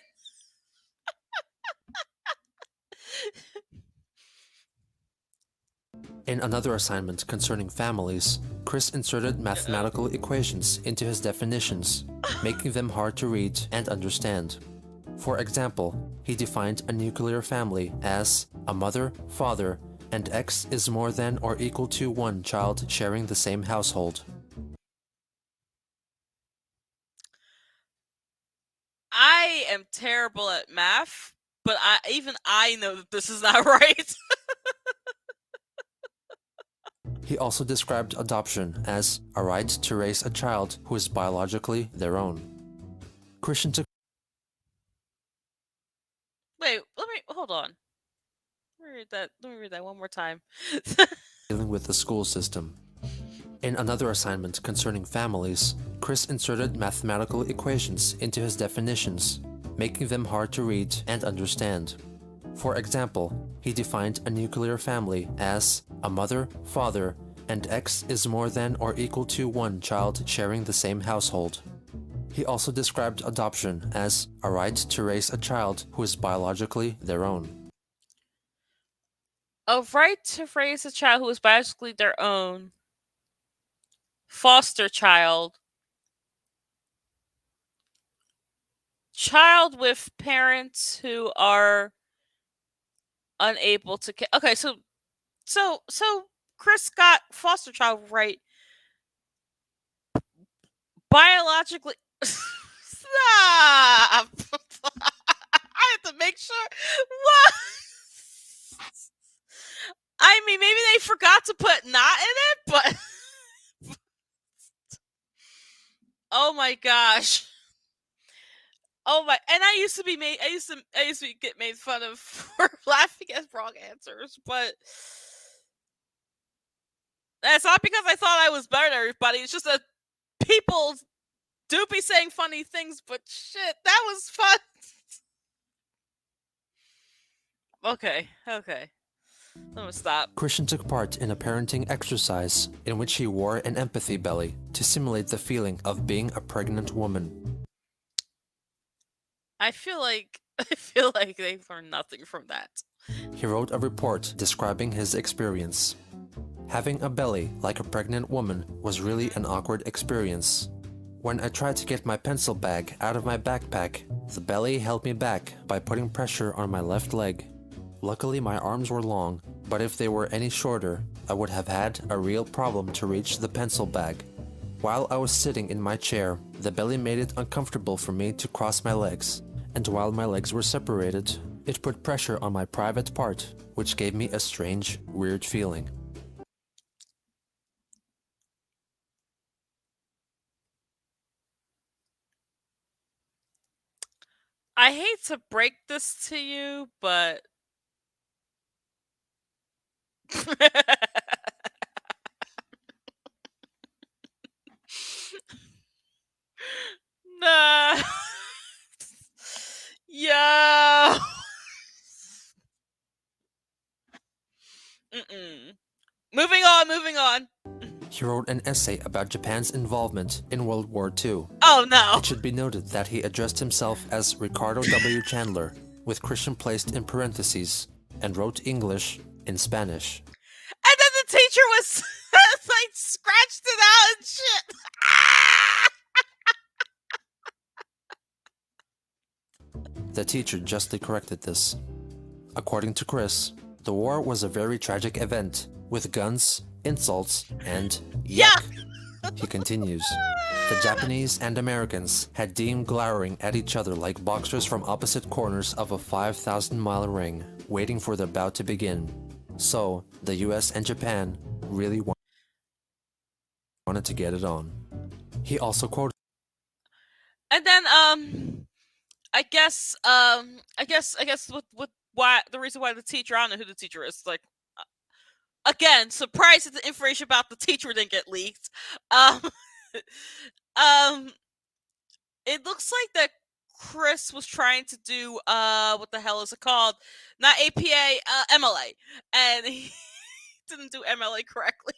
In another assignment concerning families, Chris inserted mathematical equations into his definitions, making them hard to read and understand. For example, he defined a nuclear family as a mother, father, and X is more than or equal to 1 child sharing the same household. I am terrible at math, but even I know that this is not right. He also described adoption as a right to raise a child who is biologically their own. Christian took... Wait, hold on. Let me read that one more time. Dealing with the school system. In another assignment concerning families, Chris inserted mathematical equations into his definitions, making them hard to read and understand. For example, he defined a nuclear family as a mother, father, and X is more than or equal to 1 child sharing the same household. He also described adoption as a right to raise a child who is biologically their own. A right to raise a child who is biologically their own. Foster child. Child with parents who are unable to okay, so Chris got foster child right. Biologically stop. I have to make sure. What? I mean, maybe they forgot to put not in it, but oh my gosh. Oh my! And I used to get made fun of for laughing at wrong answers, but that's not because I thought I was better than everybody. It's just that people do be saying funny things, but shit, that was fun. Okay. Let me stop. Christian took part in a parenting exercise in which he wore an empathy belly to simulate the feeling of being a pregnant woman. I feel like they've learned nothing from that. He wrote a report describing his experience. Having a belly like a pregnant woman was really an awkward experience. When I tried to get my pencil bag out of my backpack, the belly held me back by putting pressure on my left leg. Luckily, my arms were long, but if they were any shorter, I would have had a real problem to reach the pencil bag. While I was sitting in my chair, the belly made it uncomfortable for me to cross my legs, and while my legs were separated, it put pressure on my private part, which gave me a strange, weird feeling. I hate to break this to you, but nah. Yo. Moving on. He wrote an essay about Japan's involvement in World War II. Oh no. It should be noted that he addressed himself as Ricardo W. Chandler, with Christian placed in parentheses, and wrote English in Spanish. And then the teacher was like scratched it out and shit. The teacher justly corrected this. According to Chris, the war was a very tragic event, with guns, insults, and yuck. He continues. The Japanese and Americans had deemed glowering at each other like boxers from opposite corners of a 5,000-mile ring, waiting for the bout to begin. So, the US and Japan really wanted to get it on. He also quoted. And then, I guess why the reason why the teacher, I don't know who the teacher is, like, again, surprised that the information about the teacher didn't get leaked. It looks like that Chris was trying to do what the hell is it called? Not APA, MLA, and he didn't do MLA correctly.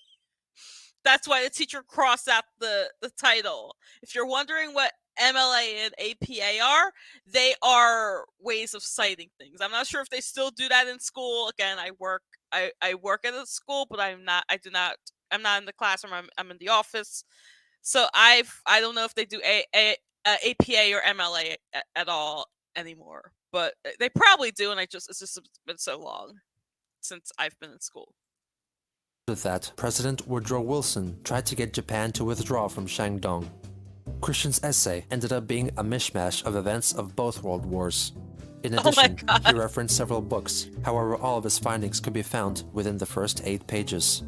That's why the teacher crossed out the title. If you're wondering what MLA and APA are, they are ways of citing things. I'm not sure if they still do that in school. Again, I work at a school, but I'm not in the classroom. I'm in the office. So I don't know if they do APA or MLA at all anymore, but they probably do, and it's just been so long since I've been in school. That President Woodrow Wilson tried to get Japan to withdraw from Shandong. Christian's essay ended up being a mishmash of events of both world wars. In addition, he referenced several books, however all of his findings could be found within the first 8 pages.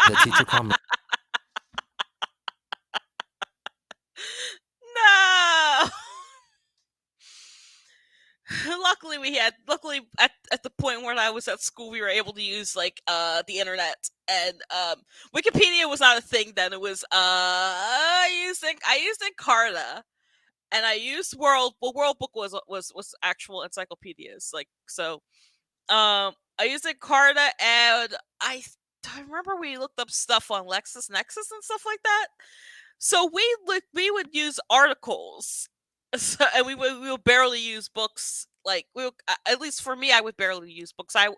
The teacher commented. No! Luckily at the point where I was at school, we were able to use like the internet, and Wikipedia was not a thing then. It was I used Encarta, and I used World Book was actual encyclopedias, like, so I used Encarta, and I remember we looked up stuff on LexisNexis and stuff like that. So we would use articles. So, and we would barely use books. Like, at least for me, I would barely use books. I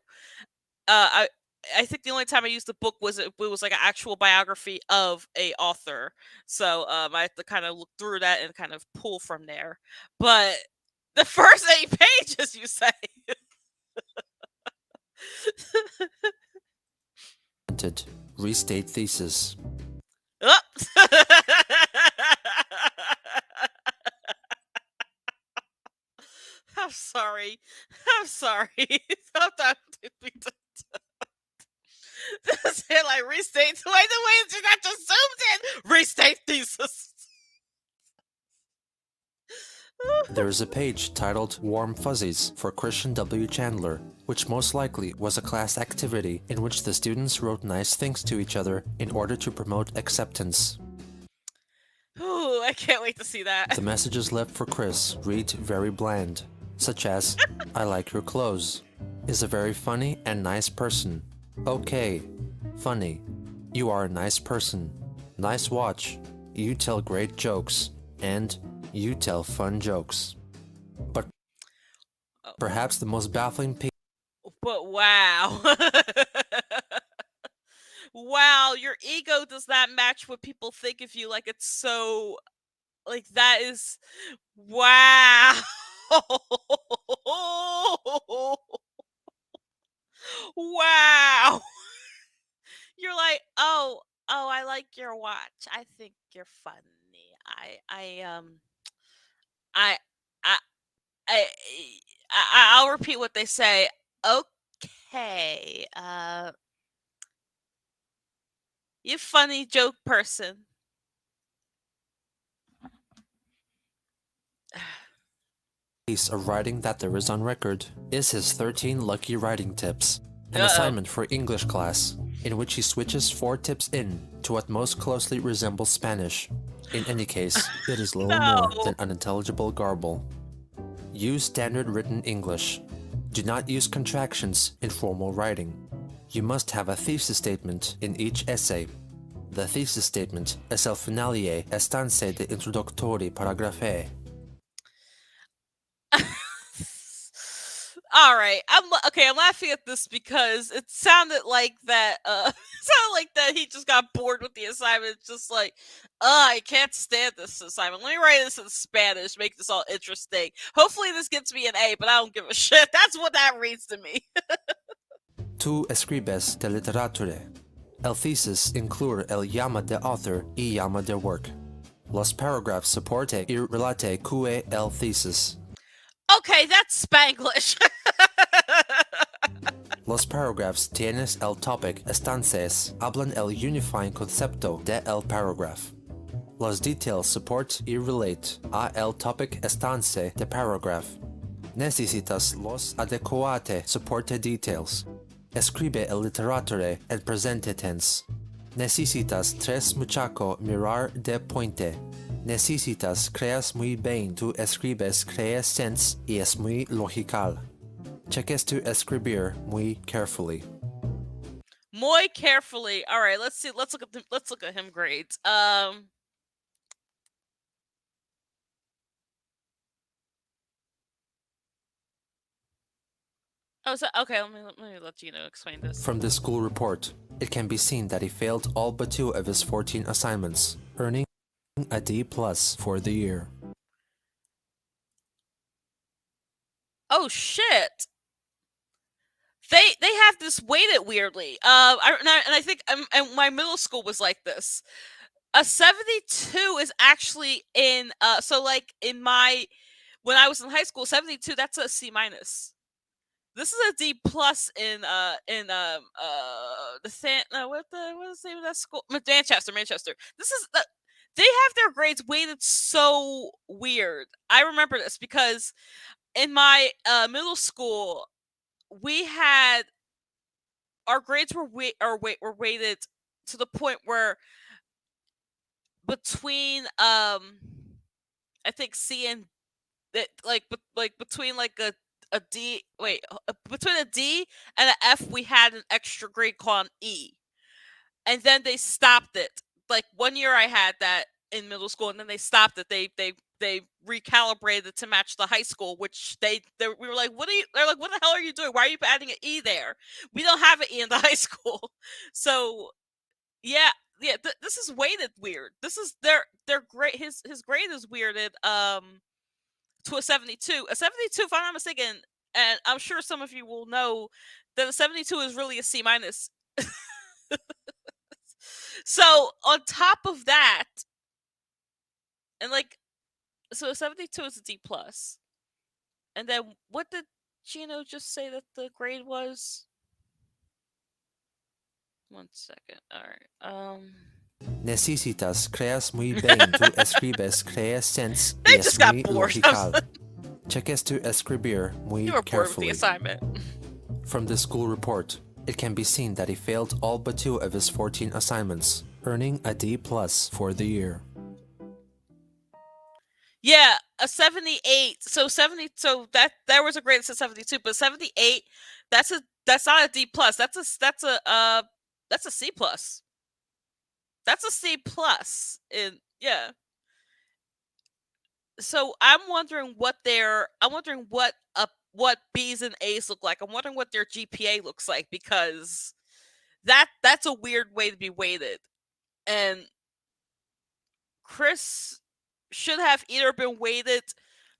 think the only time I used the book was it was like an actual biography of a author. So I had to kind of look through that and kind of pull from there. But the first 8 pages, you say? Restate thesis. I'm sorry. This hit like restate. Why the way you got just zoomed in? Restate thesis. There is a page titled Warm Fuzzies for Christian W. Chandler, which most likely was a class activity in which the students wrote nice things to each other in order to promote acceptance. Ooh, I can't wait to see that. The messages left for Chris read very bland, such as, "I like your clothes," is a very funny and nice person. Okay, funny. You are a nice person. Nice watch. You tell great jokes. And you tell fun jokes. But perhaps the most baffling piece. But wow. Wow, your ego does not match what people think of you. Like, it's so. Like, that is. Wow. Wow. You're like, oh, I like your watch. I think you're funny. I, I, I, I'll repeat what they say. Okay, you funny joke person. Piece of writing that there is on record is his 13 lucky writing tips, an Uh-oh. assignment for English class, in which he switches 4 tips in to what most closely resembles Spanish. In any case, it is little more than unintelligible garble. Use standard written English. Do not use contractions in formal writing. You must have a thesis statement in each essay. The thesis statement es el finale estancia de introductory paragrafe. All right, I'm laughing at this because it sounded like that. He just got bored with the assignment. It's just like, I can't stand this assignment. Let me write this in Spanish, make this all interesting. Hopefully, this gets me an A, but I don't give a shit. That's what that reads to me. Tu escribes de literatura. El thesis incluye el llama de author y llama de work. Los paragraphs soporte y relate que el thesis. Okay, that's Spanglish. Los paragraphs tienes el topic estancias hablan el unifying concepto de el paragraph. Los details support y relate a el topic estancia de paragraph. Necesitas los adecuate soporte details. Escribe el literature en presente tense. Necesitas 3 muchacho mirar de puente. Necesitas creas muy bien tu escribes creas sense y es muy logical. Cheques tu escribir muy carefully. Muy carefully. All right, let's see. Let's look at him grades. Oh, so, okay. Let me let Geno explain this. From the school report, it can be seen that he failed all but 2 of his 14 assignments, earning a D+ for the year. Oh shit! They have this weighted weirdly. I think and my middle school was like this. A 72 is actually in so like in my when I was in high school, 72 that's a C-. This is a D+ in the what is the name of that school? Manchester. This is they have their grades weighted so weird. I remember this because in my middle school we had our grades were weighted to the point where between I think C and between like a D between a D and an F we had an extra grade called an E. And then they stopped it. Like 1 year I had that in middle school and then they stopped it. They recalibrated it to match the high school, which we were like, they're like, what the hell are you doing? Why are you adding an E there? We don't have an E in the high school. So yeah, this is weighted weird. This is their grade. His grade is weirded to a 72. A 72, if I'm not mistaken, and I'm sure some of you will know that a 72 is really a C-. So on top of that, and like, so a 72 is a D+. And then what did Geno just say that the grade was? 1 second. All right. Necesitas creas muy bien tu escribes creas sense y They es just got muy bored. logical. Cheques tu escribir muy You were bored with carefully. the assignment. From the school report, it can be seen that he failed all but 2 of his 14 assignments, earning a D+ for the year. Yeah, a 78. So 70. So that there was a grade that said 72, but 78. That's not a D plus. That's a C plus. That's a C plus. Yeah. So I'm wondering what what B's and A's look like. I'm wondering what their GPA looks like, because that's a weird way to be weighted. And Chris should have either been weighted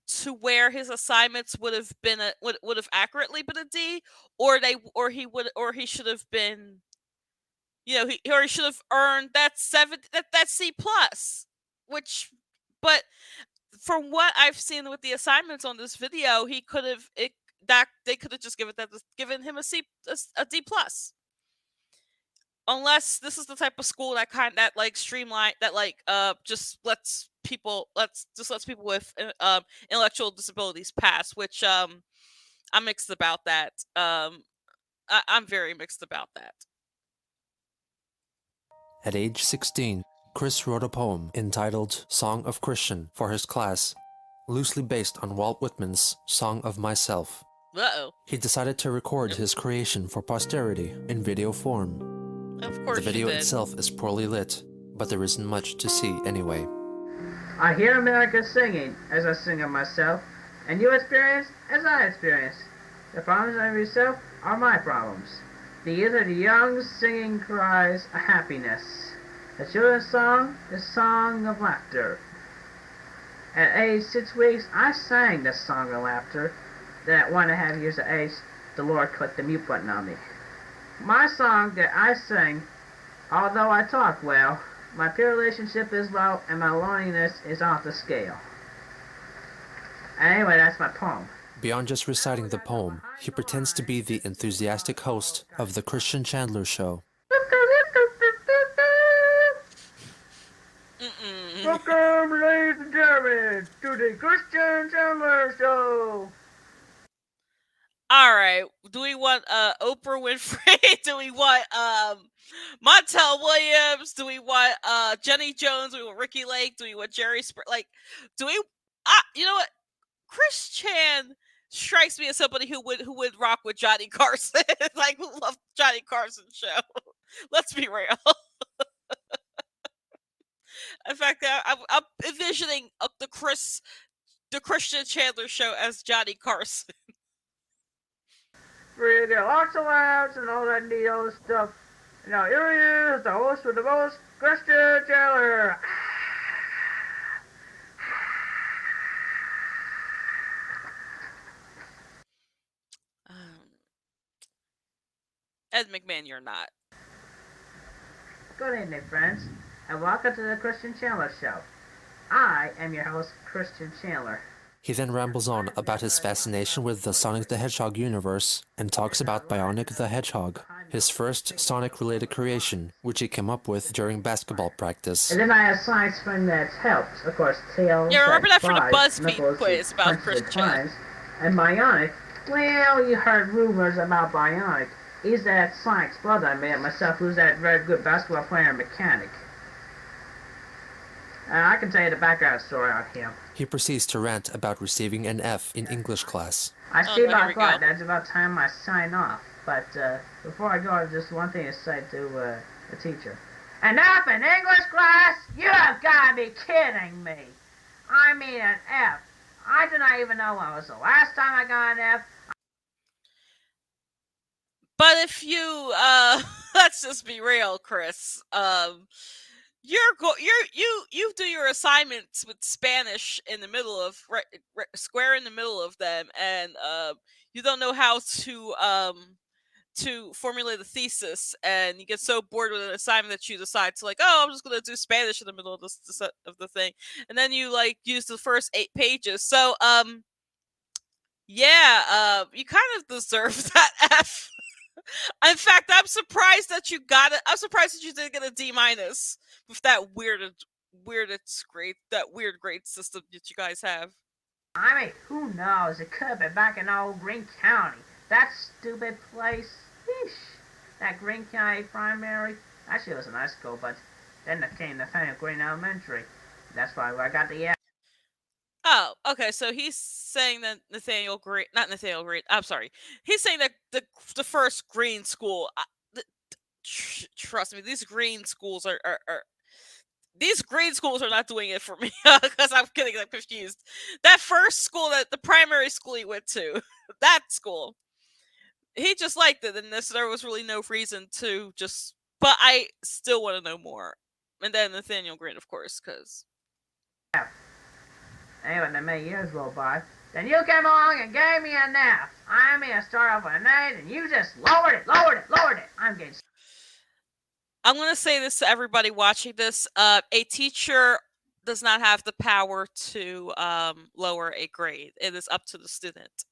to where his assignments would have been would have accurately been a D, or he should have been, he should have earned that C plus. Which, but from what I've seen with the assignments on this video, he could have they could have just given him a D plus. Unless this is the type of school that like streamline that like just lets people with intellectual disabilities pass, which I'm mixed about that. I'm very mixed about that. At age 16, Chris wrote a poem entitled Song of Christian for his class, loosely based on Walt Whitman's Song of Myself. Uh-oh. He decided to record his creation for posterity in video form. Of course, the video itself is poorly lit, but there isn't much to see anyway. I hear America singing as I sing of myself, and you experience as I experience. The problems of yourself are my problems. These are the young singing cries of happiness. The children's song, the song of laughter. At age 6 weeks, I sang the song of laughter. Then at 1.5 years of age, the Lord clicked the mute button on me. My song that I sing, although I talk well, my peer relationship is low and my loneliness is off the scale. Anyway, that's my poem. Beyond just reciting the poem, he pretends to be the enthusiastic host of the Christian Chandler Show. Welcome, ladies and gentlemen, to the Christian Chandler Show. All right. Do we want Oprah Winfrey? Do we want Montel Williams? Do we want Jenny Jones? Do we want Ricky Lake? Do we want Jerry do we? You know what? Chris Chan strikes me as somebody who would rock with Johnny Carson. Like, who loved Johnny Carson's show. Let's be real. In fact, I'm envisioning the Christian Chandler Show as Johnny Carson. We get lots of laughs and all that neat old stuff. Now here he is, the host with the most, Christian Chandler. Ed McMahon, you're not. Good evening, friends, and welcome to the Christian Chandler Show. I am your host, Christian Chandler. He then rambles on about his fascination with the Sonic the Hedgehog universe and talks about Bionic the Hedgehog, his first Sonic-related creation, which he came up with during basketball practice. And then I have science friend that helps, of course, Tails. Yeah, remember that from the BuzzFeed quiz about Christian. And Bionic, well, you heard rumors about Bionic. He's that Sonic's brother I made up myself, who's that very good basketball player and mechanic. I can tell you the background story on him. He proceeds to rant about receiving an F in English class. I see about that. That's about time I sign off. But before I go, I have just one thing to say to the teacher. An F in English class? You have got to be kidding me. I mean an F. I do not even know when was the last time I got an F. But if you, let's just be real, Chris. You do your assignments with Spanish in the middle of square in the middle of them, and you don't know how to formulate a thesis, and you get so bored with an assignment that you decide to I'm just gonna do Spanish in the middle of the thing, and then you use the first 8 pages. So yeah, you kind of deserve that F. In fact, I'm surprised that you got it. I'm surprised that you didn't get a D- with that weird grade system that you guys have. I mean, who knows? It could have been back in old Greene County. That stupid place. Eesh. That Greene County primary. Actually, it was a nice school, but then there came the Nathaniel Green Elementary. That's why I got the F. Oh, Okay, so he's saying that not Nathaniel Green. I'm sorry. He's saying that the first green school. Trust me, these green schools are these green schools are not doing it for me because I'm getting confused. That first school, that the primary school he went to, that school, he just liked it, and there was really no reason to just. But I still want to know more. And then Nathaniel Green, of course, because. Anyway, then many years rolled by. Then you came along and gave me an F. I mean, I started off with an A, and you just lowered it. I'm getting. I'm going to say this to everybody watching this. A teacher does not have the power to lower a grade. It is up to the student.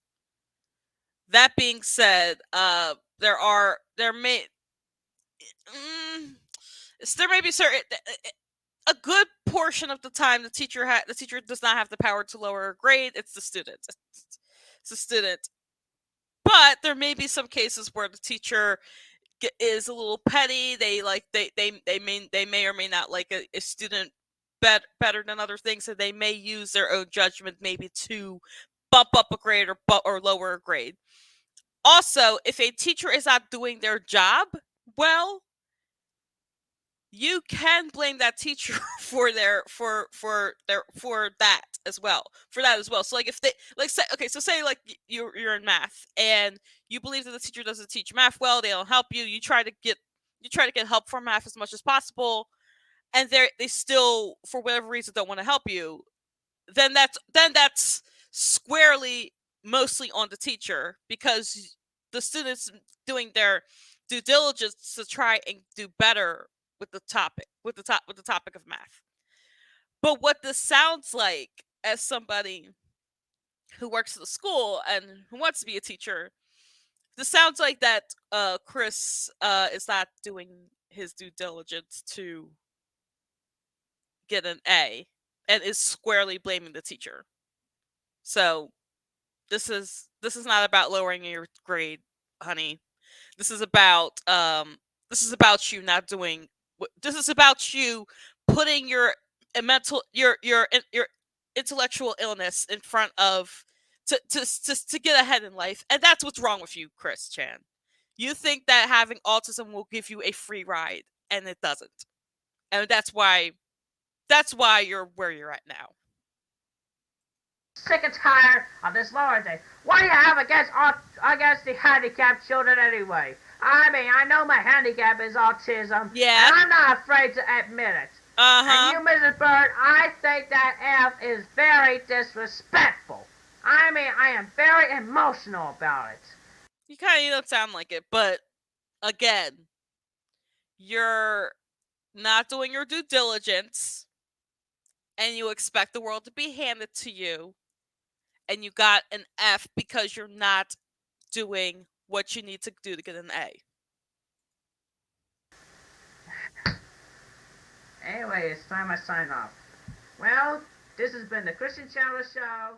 That being said, there may be certain a good portion of the time the teacher does not have the power to lower a grade. It's the student. It's the student. But there may be some cases where the teacher is a little petty. They may or may not like a student better than other things, and they may use their own judgment maybe to bump up a grade or lower a grade. Also, if a teacher is not doing their job well, you can blame that teacher for that as well. So like if they say like you're in math and you believe that the teacher doesn't teach math well, they don't help you. You try to get help for math as much as possible, and they still for whatever reason don't want to help you. Then that's squarely mostly on the teacher, because the students doing their due diligence to try and do better with the topic of math. But what this sounds like, as somebody who works at the school and who wants to be a teacher, this sounds like that Chris is not doing his due diligence to get an A and is squarely blaming the teacher. So this is not about lowering your grade, honey. This is about you not doing. This is about you putting your intellectual illness in front of to get ahead in life, and that's what's wrong with you, Chris Chan. You think that having autism will give you a free ride, and it doesn't, and that's why you're where you're at now. Sick and tired of this lower thing. What do you have against the handicapped children anyway? I mean, I know my handicap is autism, yeah, and I'm not afraid to admit it. And you, Mrs. Bird, I think that F is very disrespectful. I mean, I am very emotional about it. You don't sound like it, but again, you're not doing your due diligence, and you expect the world to be handed to you, and you got an F because you're not doing what you need to do to get an A. Anyway, it's time I sign off. Well, this has been the Christian Chandler Show.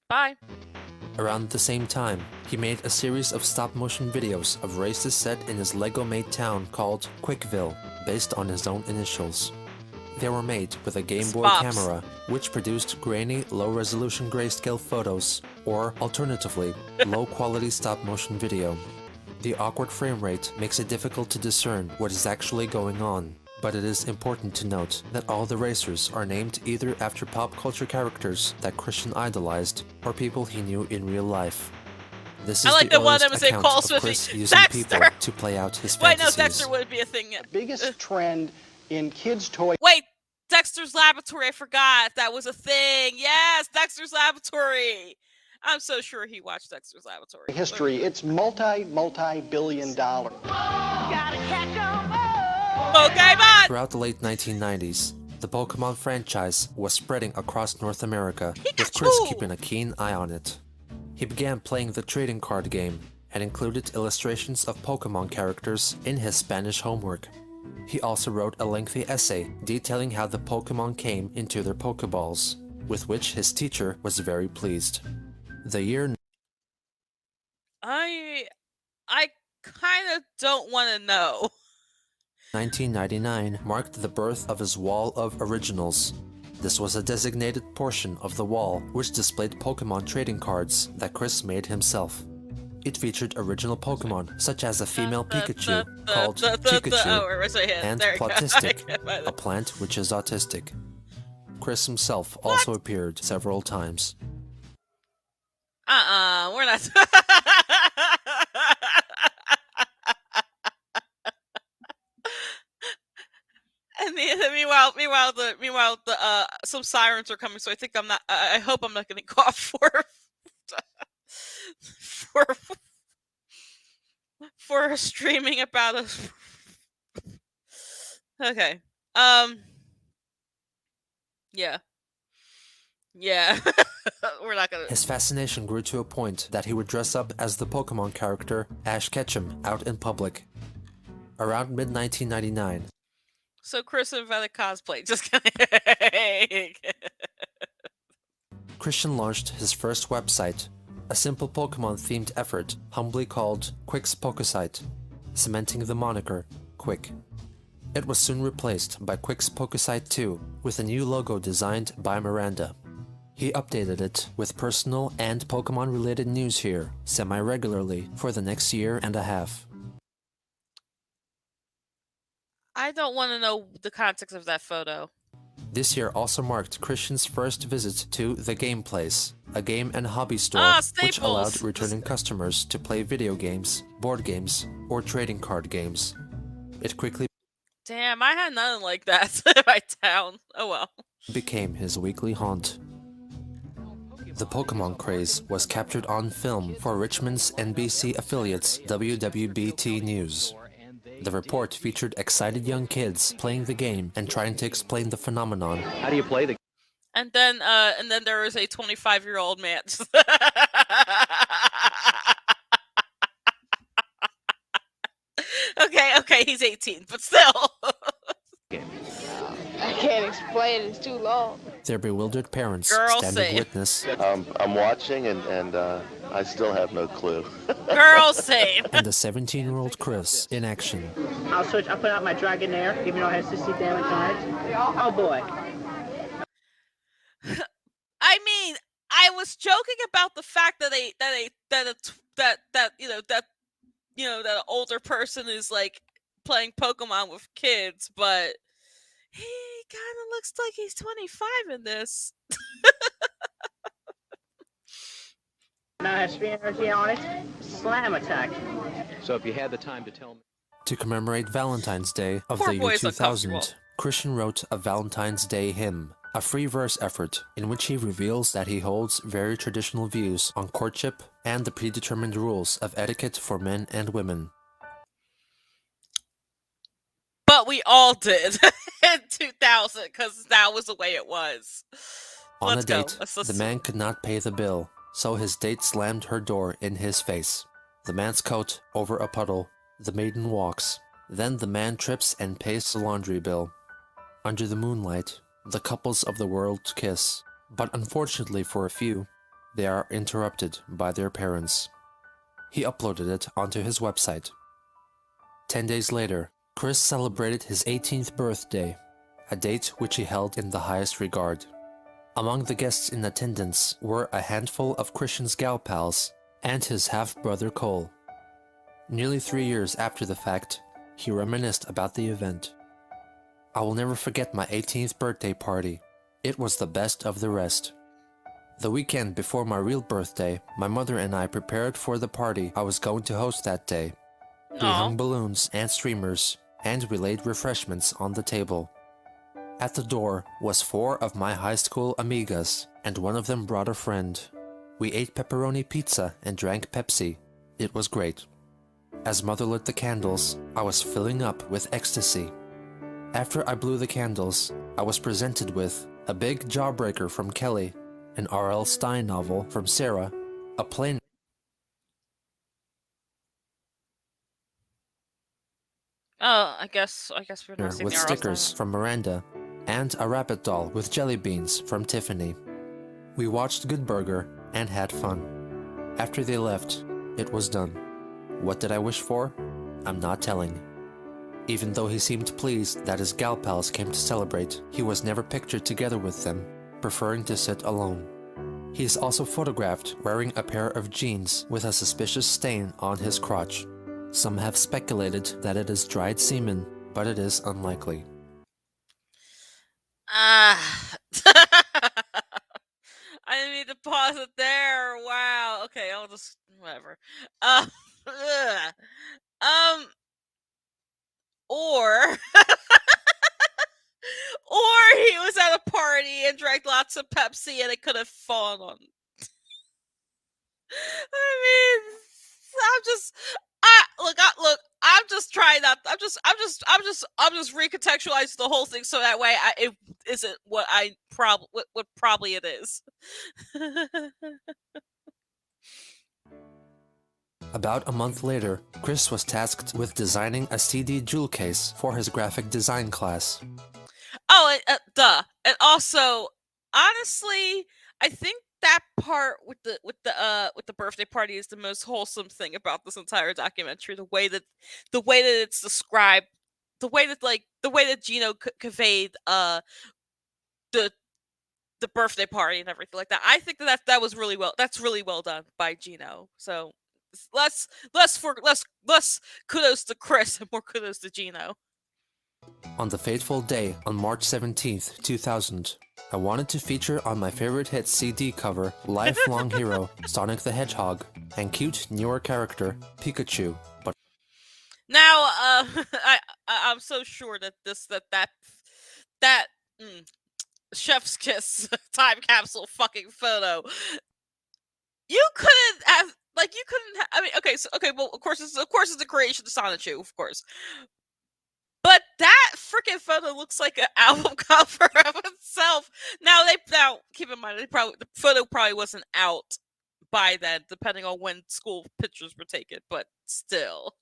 Bye. Around the same time, he made a series of stop-motion videos of races set in his Lego-made town called Quickville, based on his own initials. They were made with a Game Boy camera, which produced grainy, low-resolution grayscale photos, or, alternatively, low-quality stop-motion video. The awkward frame rate makes it difficult to discern what is actually going on, but it is important to note that all the racers are named either after pop culture characters that Christian idolized, or people he knew in real life. This is the earliest account of Chris using people to play out his fantasies. Wait, no, Dexter would be a thing yet. The biggest trend in kids' toys. Wait, Dexter's Laboratory, I forgot that was a thing. Yes, Dexter's Laboratory. I'm so sure he watched Dexter's Laboratory. History, it's multi-billion dollar. Pokemon! Throughout the late 1990s, the Pokemon franchise was spreading across North America, with Chris keeping a keen eye on it. He began playing the trading card game and included illustrations of Pokemon characters in his Spanish homework. He also wrote a lengthy essay detailing how the Pokemon came into their Pokeballs, with which his teacher was very pleased. The year I kind of don't want to know. 1999 marked the birth of his wall of originals. This was a designated portion of the wall which displayed Pokemon trading cards that Chris made himself. It featured original Pokemon, such as a female Pikachu called Chikachu and Plotistic, a plant which is autistic. Chris himself also appeared several times. We're not. And meanwhile, some sirens are coming. So I think I hope I'm not getting caught for streaming about us. Okay. Yeah. We're not gonna. His fascination grew to a point that he would dress up as the Pokemon character Ash Ketchum out in public. Around mid-1999. So Chris invented cosplay. Just kidding. Christian launched his first website, a simple Pokemon-themed effort humbly called Quick's Pokesite, cementing the moniker Quick. It was soon replaced by Quick's Pokesite 2 with a new logo designed by Miranda. He updated it with personal and Pokemon-related news here, semi-regularly, for the next year and a half. I don't want to know the context of that photo. This year also marked Christian's first visit to The Game Place, a game and hobby store which allowed returning customers to play video games, board games, or trading card games. It quickly Damn, I had nothing like that in my town. Oh well. Became his weekly haunt. The Pokemon craze was captured on film for Richmond's NBC affiliate's WWBT News. The report featured excited young kids playing the game and trying to explain the phenomenon. How do you play the game? And then there was a 25-year-old man. Okay, he's 18, but still. I can't explain it, it's too long. Their bewildered parents standing safe. witness. I'm watching and I still have no clue. Girl safe. And the 17-year-old Chris in action. I'll put out my Dragonair, even though it has 60 damage on it. Oh boy. I mean, I was joking about the fact that an older person is like playing Pokemon with kids, but he kind of looks like he's 25 in this. Now it has 3 energy on it. Slam attack. So if you had the time to tell me. To commemorate Valentine's Day of the year 2000, Christian wrote a Valentine's Day hymn, a free verse effort in which he reveals that he holds very traditional views on courtship and the predetermined rules of etiquette for men and women. But we all did in 2000 because that was the way it was. On a date, the man could not pay the bill, so his date slammed her door in his face. The man's coat over a puddle. The maiden walks. Then the man trips and pays the laundry bill. Under the moonlight, the couples of the world kiss. But unfortunately for a few, they are interrupted by their parents. He uploaded it onto his website. 10 days later, Chris celebrated his 18th birthday, a date which he held in the highest regard. Among the guests in attendance were a handful of Christian's gal pals and his half-brother Cole. Nearly 3 years after the fact, he reminisced about the event. I will never forget my 18th birthday party. It was the best of the rest. The weekend before my real birthday, my mother and I prepared for the party I was going to host that day. We hung balloons and streamers, and we laid refreshments on the table. At the door was 4 of my high school amigas, and one of them brought a friend. We ate pepperoni pizza and drank Pepsi. It was great. As mother lit the candles, I was filling up with ecstasy. After I blew the candles, I was presented with a big jawbreaker from Kelly, an R.L. Stine novel from Sarah, a plain I guess we're not seeing with the R.L. stickers Stine. from Miranda, and a rabbit doll with jelly beans from Tiffany. We watched Good Burger and had fun. After they left, it was done. What did I wish for? I'm not telling. Even though he seemed pleased that his gal pals came to celebrate, he was never pictured together with them, preferring to sit alone. He is also photographed wearing a pair of jeans with a suspicious stain on his crotch. Some have speculated that it is dried semen, but it is unlikely. I didn't mean to pause it there. Wow. Okay, I'll just whatever. Ugh. Or or he was at a party and drank lots of Pepsi and it could have fallen on. I mean, look. I'm just trying not. I'm just recontextualizing the whole thing so that way it isn't what I what probably it is. About a month later, Chris was tasked with designing a CD jewel case for his graphic design class. Oh, and also, honestly, I think that part with the birthday party is the most wholesome thing about this entire documentary. The way that it's described, the way that Geno conveyed the birthday party and everything like that. I think that was really well. That's really well done by Geno. So less kudos to Chris and more kudos to Geno. On the fateful day on March 17th, 2000, I wanted to feature on my favorite hit CD cover lifelong hero Sonic the Hedgehog and cute newer character Pikachu. But now, I'm so sure that that chef's kiss time capsule fucking photo. You couldn't have I mean, okay, well, of course it's the creation of Sonichu, of course. But that freaking photo looks like an album cover of itself. Now keep in mind the photo probably wasn't out by then, depending on when school pictures were taken, but still.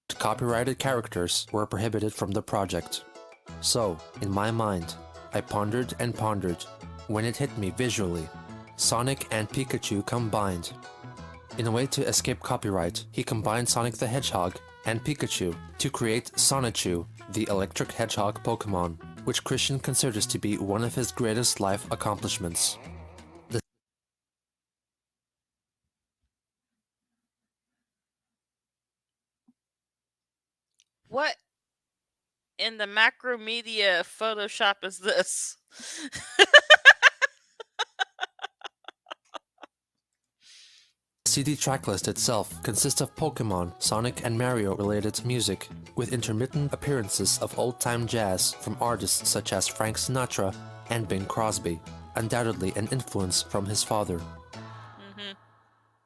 Copyrighted characters were prohibited from the project. So, in my mind, I pondered and pondered when it hit me visually. Sonic and Pikachu combined. In a way to escape copyright, he combined Sonic the Hedgehog and Pikachu to create Sonichu, the electric hedgehog Pokemon, which Christian considers to be one of his greatest life accomplishments. What in the Macromedia Photoshop is this? The CD tracklist itself consists of Pokemon, Sonic, and Mario-related music, with intermittent appearances of old-time jazz from artists such as Frank Sinatra and Bing Crosby, undoubtedly an influence from his father. Mm-hmm.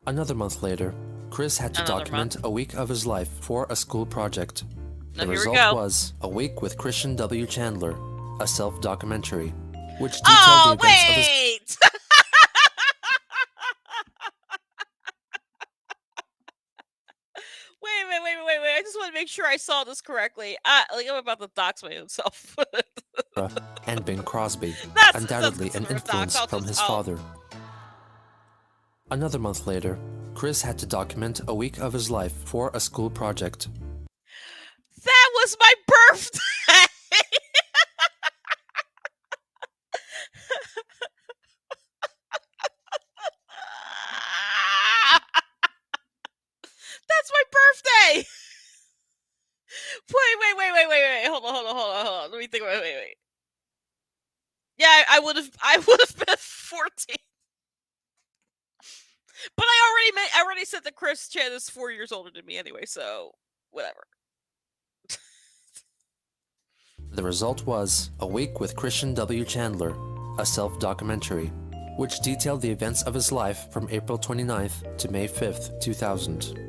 Another month later, Chris had to document a week of his life for a school project. The result was A Week with Christian W. Chandler, a self-documentary, which detailed the events of his... Wait. I just want to make sure I saw this correctly. I'm about to dox my own self. and Bing Crosby, undoubtedly an influence from his father. Another month later, Chris had to document a week of his life for a school project. That was my birthday! That's my birthday! Wait. Hold on. Let me think. Wait. Yeah, I would have been 14. But I already said that Chris Chan is 4 years older than me anyway, so whatever. The result was A Week with Christian W. Chandler, a self-documentary, which detailed the events of his life from April 29th to May 5th, 2000.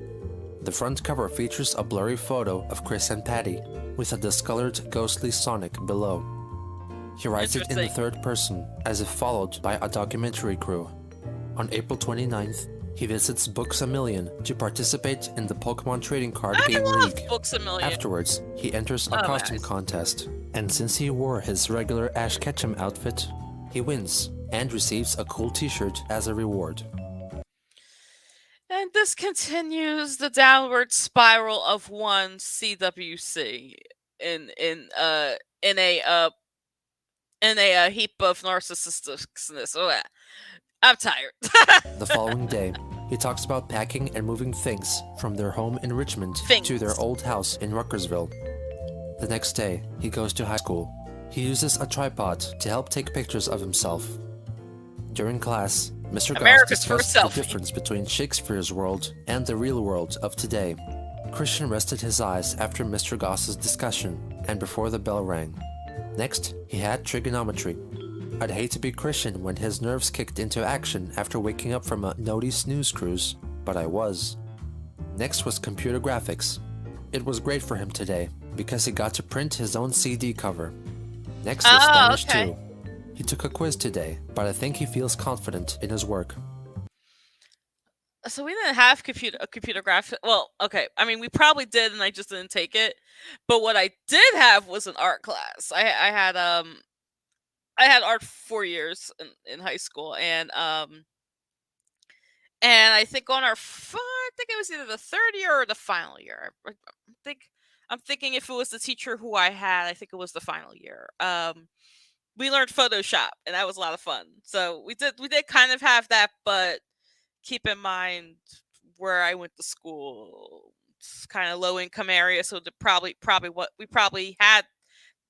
The front cover features a blurry photo of Chris and Patty, with a discolored, ghostly Sonic below. He writes it in the third person, as if followed by a documentary crew. On April 29th, he visits Books-A-Million to participate in the Pokemon Trading Card Game League. Afterwards, he enters a costume contest, and since he wore his regular Ash Ketchum outfit, he wins and receives a cool t-shirt as a reward. And this continues the downward spiral of one CWC in in uh in a heap of narcissisticness. Oh, I'm tired. The following day, he talks about packing and moving things from their home in Richmond to their old house in Ruckersville. The next day, he goes to high school. He uses a tripod to help take pictures of himself. During class, Mr. Goss discussed the difference between Shakespeare's world and the real world of today. Christian rested his eyes after Mr. Goss's discussion and before the bell rang. Next, he had trigonometry. I'd hate to be Christian when his nerves kicked into action after waking up from a noddy snooze cruise, but I was. Next was computer graphics. It was great for him today, because he got to print his own CD cover. Next was Spanish too. He took a quiz today, but I think he feels confident in his work. So we didn't have computer graphics. Well, okay. I mean, we probably did, and I just didn't take it. But what I did have was an art class. I had art 4 years in high school, and I think on I think it was either the third year or the final year. I'm thinking if it was the teacher who I had, I think it was the final year. We learned Photoshop, and that was a lot of fun. So we did kind of have that, but keep in mind where I went to school. It's kind of low income area, so probably what we probably had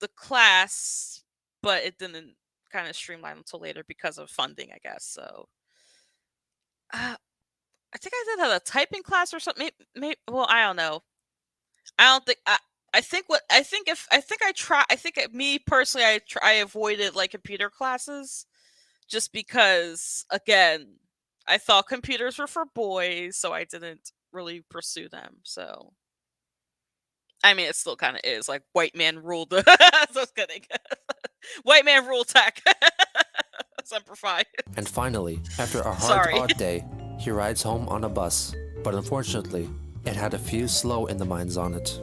the class, but it didn't kind of streamline until later because of funding, I guess. So I think I did have a typing class or something. Maybe well, I don't know. I don't think I think me personally, I avoided like computer classes just because, again, I thought computers were for boys, so I didn't really pursue them. So, I mean, it still kind of is like white man ruled. So I was kidding. White man rule tech. Simplify. And finally, after a hard, odd day, he rides home on a bus. But unfortunately, it had a few slow in the minds on it.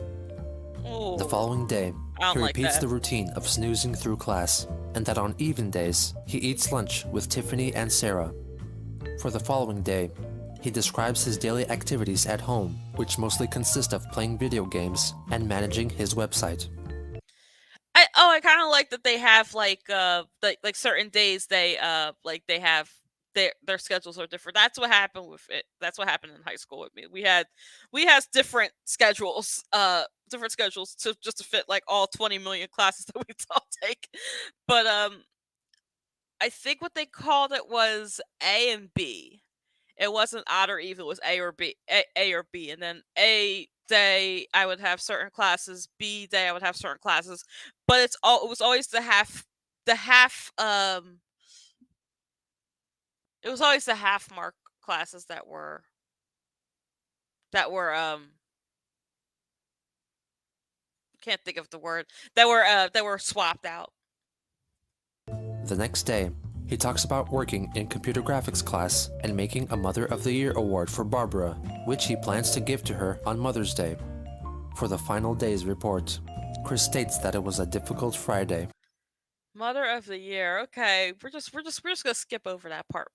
Ooh, the following day, he repeats like the routine of snoozing through class, and that on even days, he eats lunch with Tiffany and Sarah. For the following day, he describes his daily activities at home, which mostly consist of playing video games and managing his website. I kind of like that they have like certain days they have their schedules are different. That's what happened with it. That's what happened in high school with me. We had different schedules to just to fit like all 20 million classes that we all take. But I think what they called it was A and B. It wasn't odd or even. It was A or B. A or B, and then A day I would have certain classes. B day I would have certain classes. But it was always the half. It was always the half mark classes that were can't think of the word that were swapped out. The next day, he talks about working in computer graphics class and making a Mother of the Year award for Barbara, which he plans to give to her on Mother's Day. For the final day's report, Chris states that it was a difficult Friday. Mother of the Year. Okay, we're just gonna skip over that part.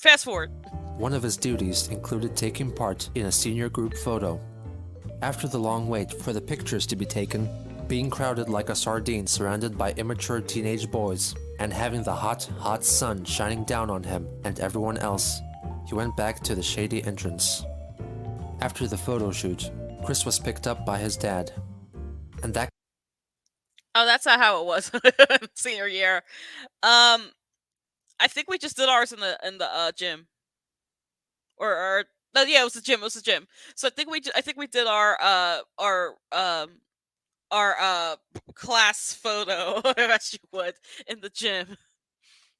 Fast forward. One of his duties included taking part in a senior group photo. After the long wait for the pictures to be taken, being crowded like a sardine surrounded by immature teenage boys, and having the hot, hot sun shining down on him and everyone else, he went back to the shady entrance. After the photo shoot, Chris was picked up by his dad. And that... Oh, that's not how it was senior year. I think we just did ours in the gym. Or no, yeah, it was the gym. It was the gym. So I think we did our class photo, as you would, in the gym.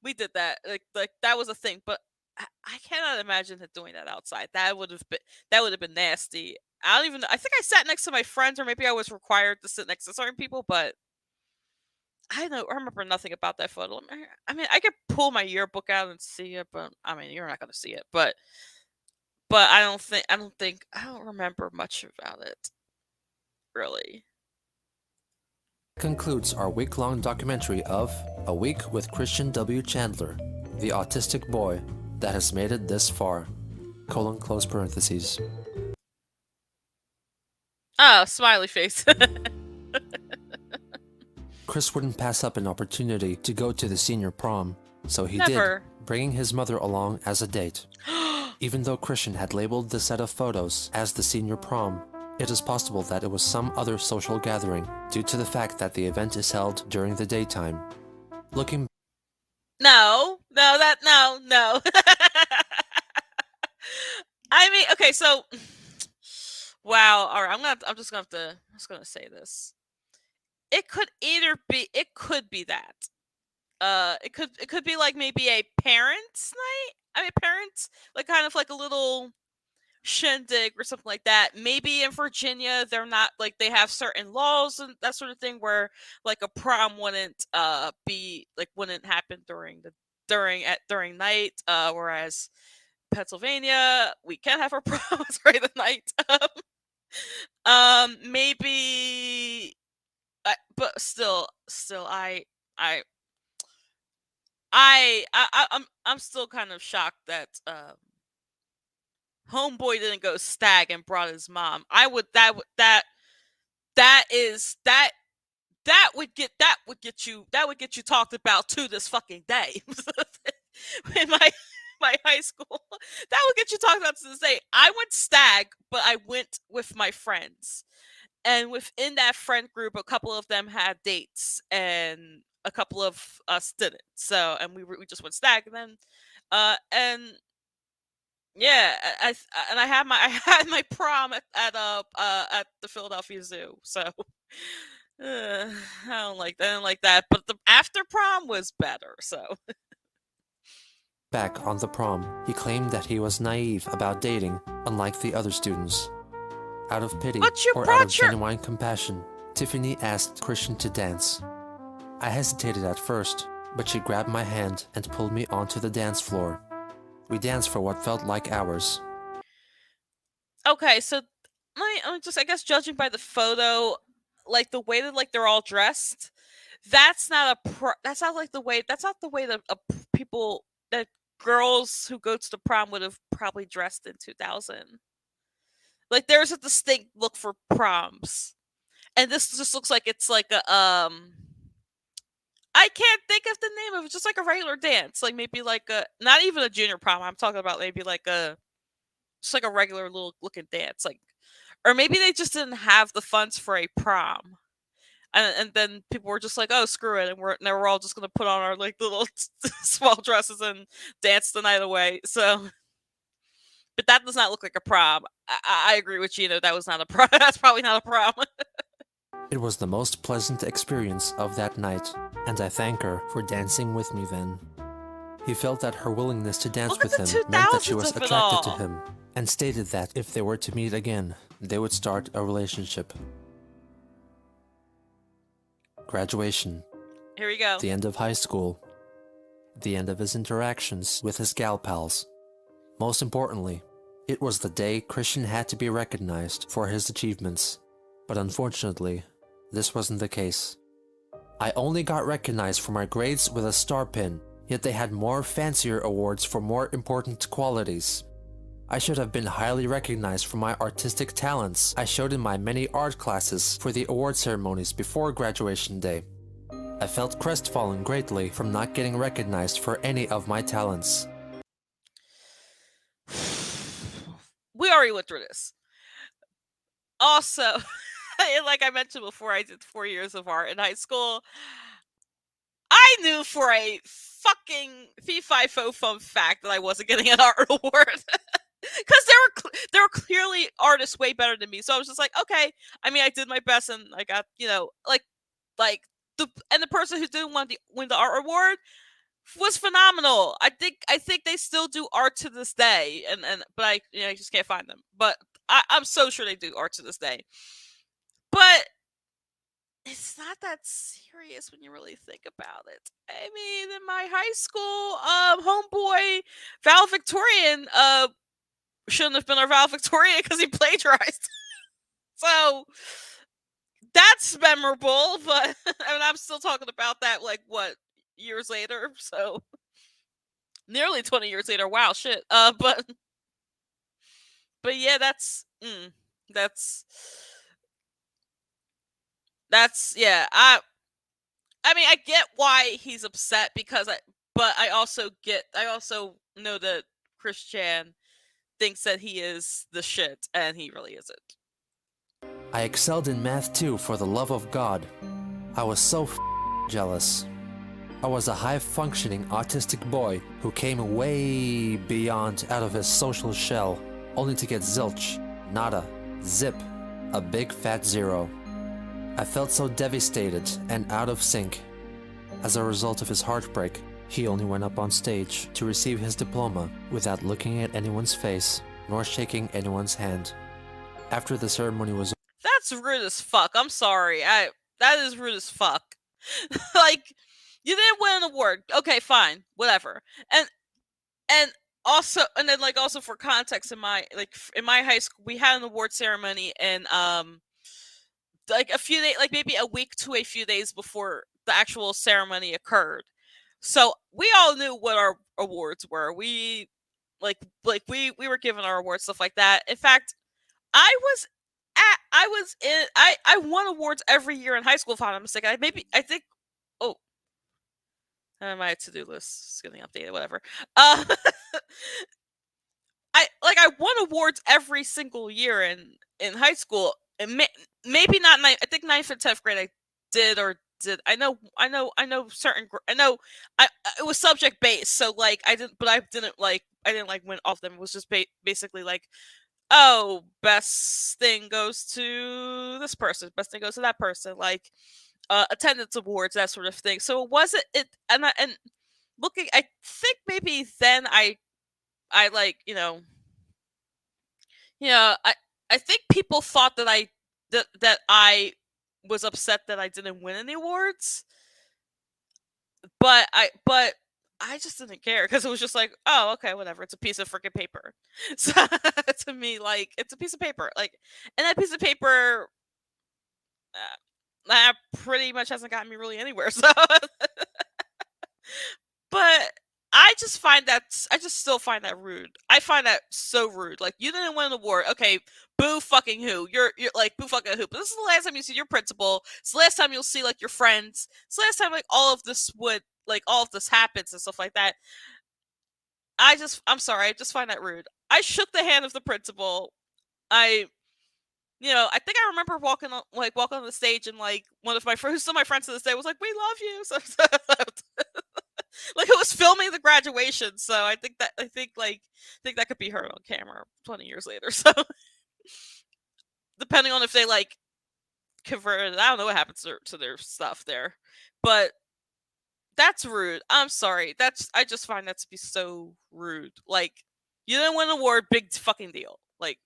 We did that. Like that was a thing, but I cannot imagine doing that outside. That would have been nasty. I think I sat next to my friends, or maybe I was required to sit next to certain people, but I remember nothing about that photo. I mean, I could pull my yearbook out and see it, but I mean, you're not gonna see it. But I don't remember much about it, really. Concludes our week-long documentary of A Week with Christian W. Chandler, the autistic boy that has made it this far. close parentheses. Oh, smiley face. Chris wouldn't pass up an opportunity to go to the senior prom, so he Never. did, bringing his mother along as a date. Even though Christian had labeled the set of photos as the senior prom, it is possible that it was some other social gathering, due to the fact that the event is held during the daytime. Looking No. I mean, okay, so wow, all right, I'm just gonna say this. It could be that. It could be like maybe a parents' night. I mean, parents, like kind of like a little shindig or something like that. Maybe in Virginia they're not like, they have certain laws and that sort of thing where like a prom wouldn't happen during night, whereas Pennsylvania we can have our proms during the night. Maybe but still I'm still kind of shocked that homeboy didn't go stag and brought his mom. I would that would get you talked about to this fucking day. In my high school, that would get you talked about to this day. I went stag, but I went with my friends, and within that friend group, a couple of them had dates, and a couple of us didn't. So, and we just went stag, and then and yeah, I had my I had my prom at the Philadelphia Zoo. So I don't like that. I don't like that. But the after prom was better. So back on the prom, he claimed that he was naive about dating, unlike the other students. Out of pity or out of genuine compassion, Tiffany asked Christian to dance. I hesitated at first, but she grabbed my hand and pulled me onto the dance floor. We danced for what felt like hours. Okay, so I guess judging by the photo, like the way that like they're all dressed, that's not the way that people that girls who go to the prom would have probably dressed in 2000. Like there's a distinct look for proms, and this just looks like it's like a I can't think of the name of it. Just like a regular dance, like maybe like a not even a junior prom. I'm talking about maybe like just like a regular little looking dance, like, or maybe they just didn't have the funds for a prom, and then people were just like, oh screw it, and we're all just gonna put on our like little small dresses and dance the night away. So, but that does not look like a prom. I agree with Geno. That was not a prom. That's probably not a prom. It was the most pleasant experience of that night, and I thank her for dancing with me then. He felt that her willingness to dance with him meant that she was attracted to him, and stated that if they were to meet again, they would start a relationship. Graduation. Here we go. The end of high school. The end of his interactions with his gal pals. Most importantly, it was the day Christian had to be recognized for his achievements. But unfortunately, this wasn't the case. I only got recognized for my grades with a star pin, yet they had more fancier awards for more important qualities. I should have been highly recognized for my artistic talents I showed in my many art classes for the award ceremonies before graduation day. I felt crestfallen greatly from not getting recognized for any of my talents. We already went through this. Also, like I mentioned before, I did 4 years of art in high school. I knew for a fucking fee-fi-fo fun fact that I wasn't getting an art award. Because there were clearly artists way better than me. So I was just like, okay. I mean, I did my best, and I got, the person who didn't win the art award was phenomenal. I think they still do art to this day, but I just can't find them. But I'm so sure they do art to this day. But it's not that serious when you really think about it. I mean, in my high school, homeboy valedictorian shouldn't have been our valedictorian because he plagiarized. So that's memorable, but I mean, I'm still talking about that like what years later, so nearly 20 years later. Wow, shit. But but yeah, that's yeah. I mean, I get why he's upset because I also know that Chris Chan thinks that he is the shit, and he really isn't. I excelled in math too, for the love of God. I was so jealous. I was a high-functioning autistic boy who came way beyond out of his social shell, only to get zilch, nada, zip, a big fat zero. I felt so devastated and out of sync. As a result of his heartbreak, he only went up on stage to receive his diploma without looking at anyone's face, nor shaking anyone's hand. After the ceremony was That's rude as fuck. I'm sorry. That is rude as fuck. Like, you didn't win an award. Okay, fine, whatever. And also, and then like also for context, in my high school, we had an award ceremony, and like a few days, like maybe a week to a few days before the actual ceremony occurred. So we all knew what our awards were. We we were given our awards, stuff like that. In fact, I won awards every year in high school, if I'm not mistaken. I think oh, my to-do list is getting updated, whatever. I won awards every single year in high school, and maybe not I think 9th and 10th grade I did or did. I know certain I know it was subject based, so like I didn't win all of them. It was just basically like, oh, best thing goes to this person, best thing goes to that person, like attendance awards, that sort of thing. So it wasn't it, and looking, I think maybe then I like I think people thought that I was upset that I didn't win any awards, but I just didn't care because it was just like, oh, okay, whatever. It's a piece of freaking paper. So to me, like, it's a piece of paper. Like, and that piece of paper, that pretty much hasn't gotten me really anywhere. So, but I just still find that rude. I find that so rude. Like, you didn't win an award. Okay, boo fucking who? You're like, boo fucking who? But this is the last time you see your principal. It's the last time you'll see like your friends. It's the last time like all of this happens and stuff like that. I'm sorry. I just find that rude. I shook the hand of the principal. I think I remember walking on the stage, and like one of my friends, still my friends to this day, was like, "We love you." So like, it was filming the graduation, so I think that could be heard on camera 20 years later. So depending on if they like converted, I don't know what happens to their stuff there, but that's rude. I'm sorry. I just find that to be so rude. Like, you didn't win an award, big fucking deal. Like,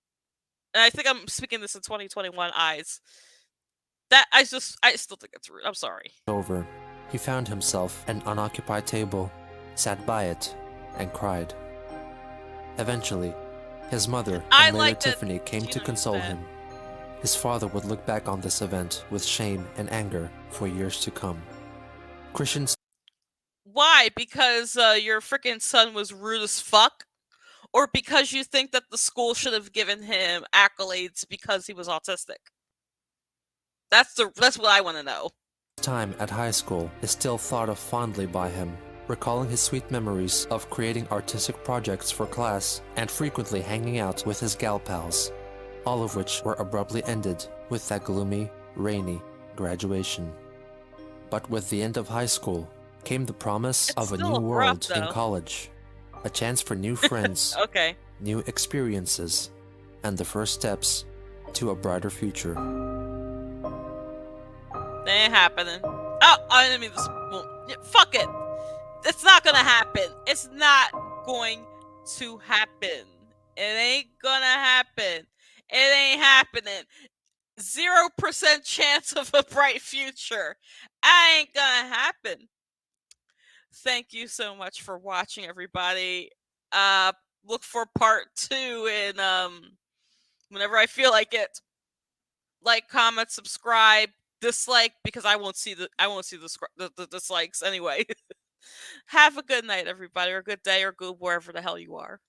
and I think I'm speaking this in 2021 eyes. That I still think it's rude. I'm sorry. Over, he found himself an unoccupied table, sat by it, and cried. Eventually, his mother and later Tiffany came to console him. His father would look back on this event with shame and anger for years to come. Christians. Why? Because your freaking son was rude as fuck? Or because you think that the school should have given him accolades because he was autistic? That's what I want to know. Time at high school is still thought of fondly by him, recalling his sweet memories of creating artistic projects for class and frequently hanging out with his gal pals, all of which were abruptly ended with that gloomy, rainy graduation. But with the end of high school came the promise of a new world in college. A chance for new friends, okay, new experiences, and the first steps to a brighter future. They ain't happening. Oh, I didn't mean this. Well, fuck it. It's not gonna happen. It's not going to happen. It ain't gonna happen. It ain't happening. 0% chance of a bright future. Ain't gonna happen. Thank you so much for watching, everybody. Look for part 2 in whenever I feel like it. Like, comment, subscribe, dislike, because I won't see the dislikes anyway. Have a good night, everybody, or good day, or good wherever the hell you are.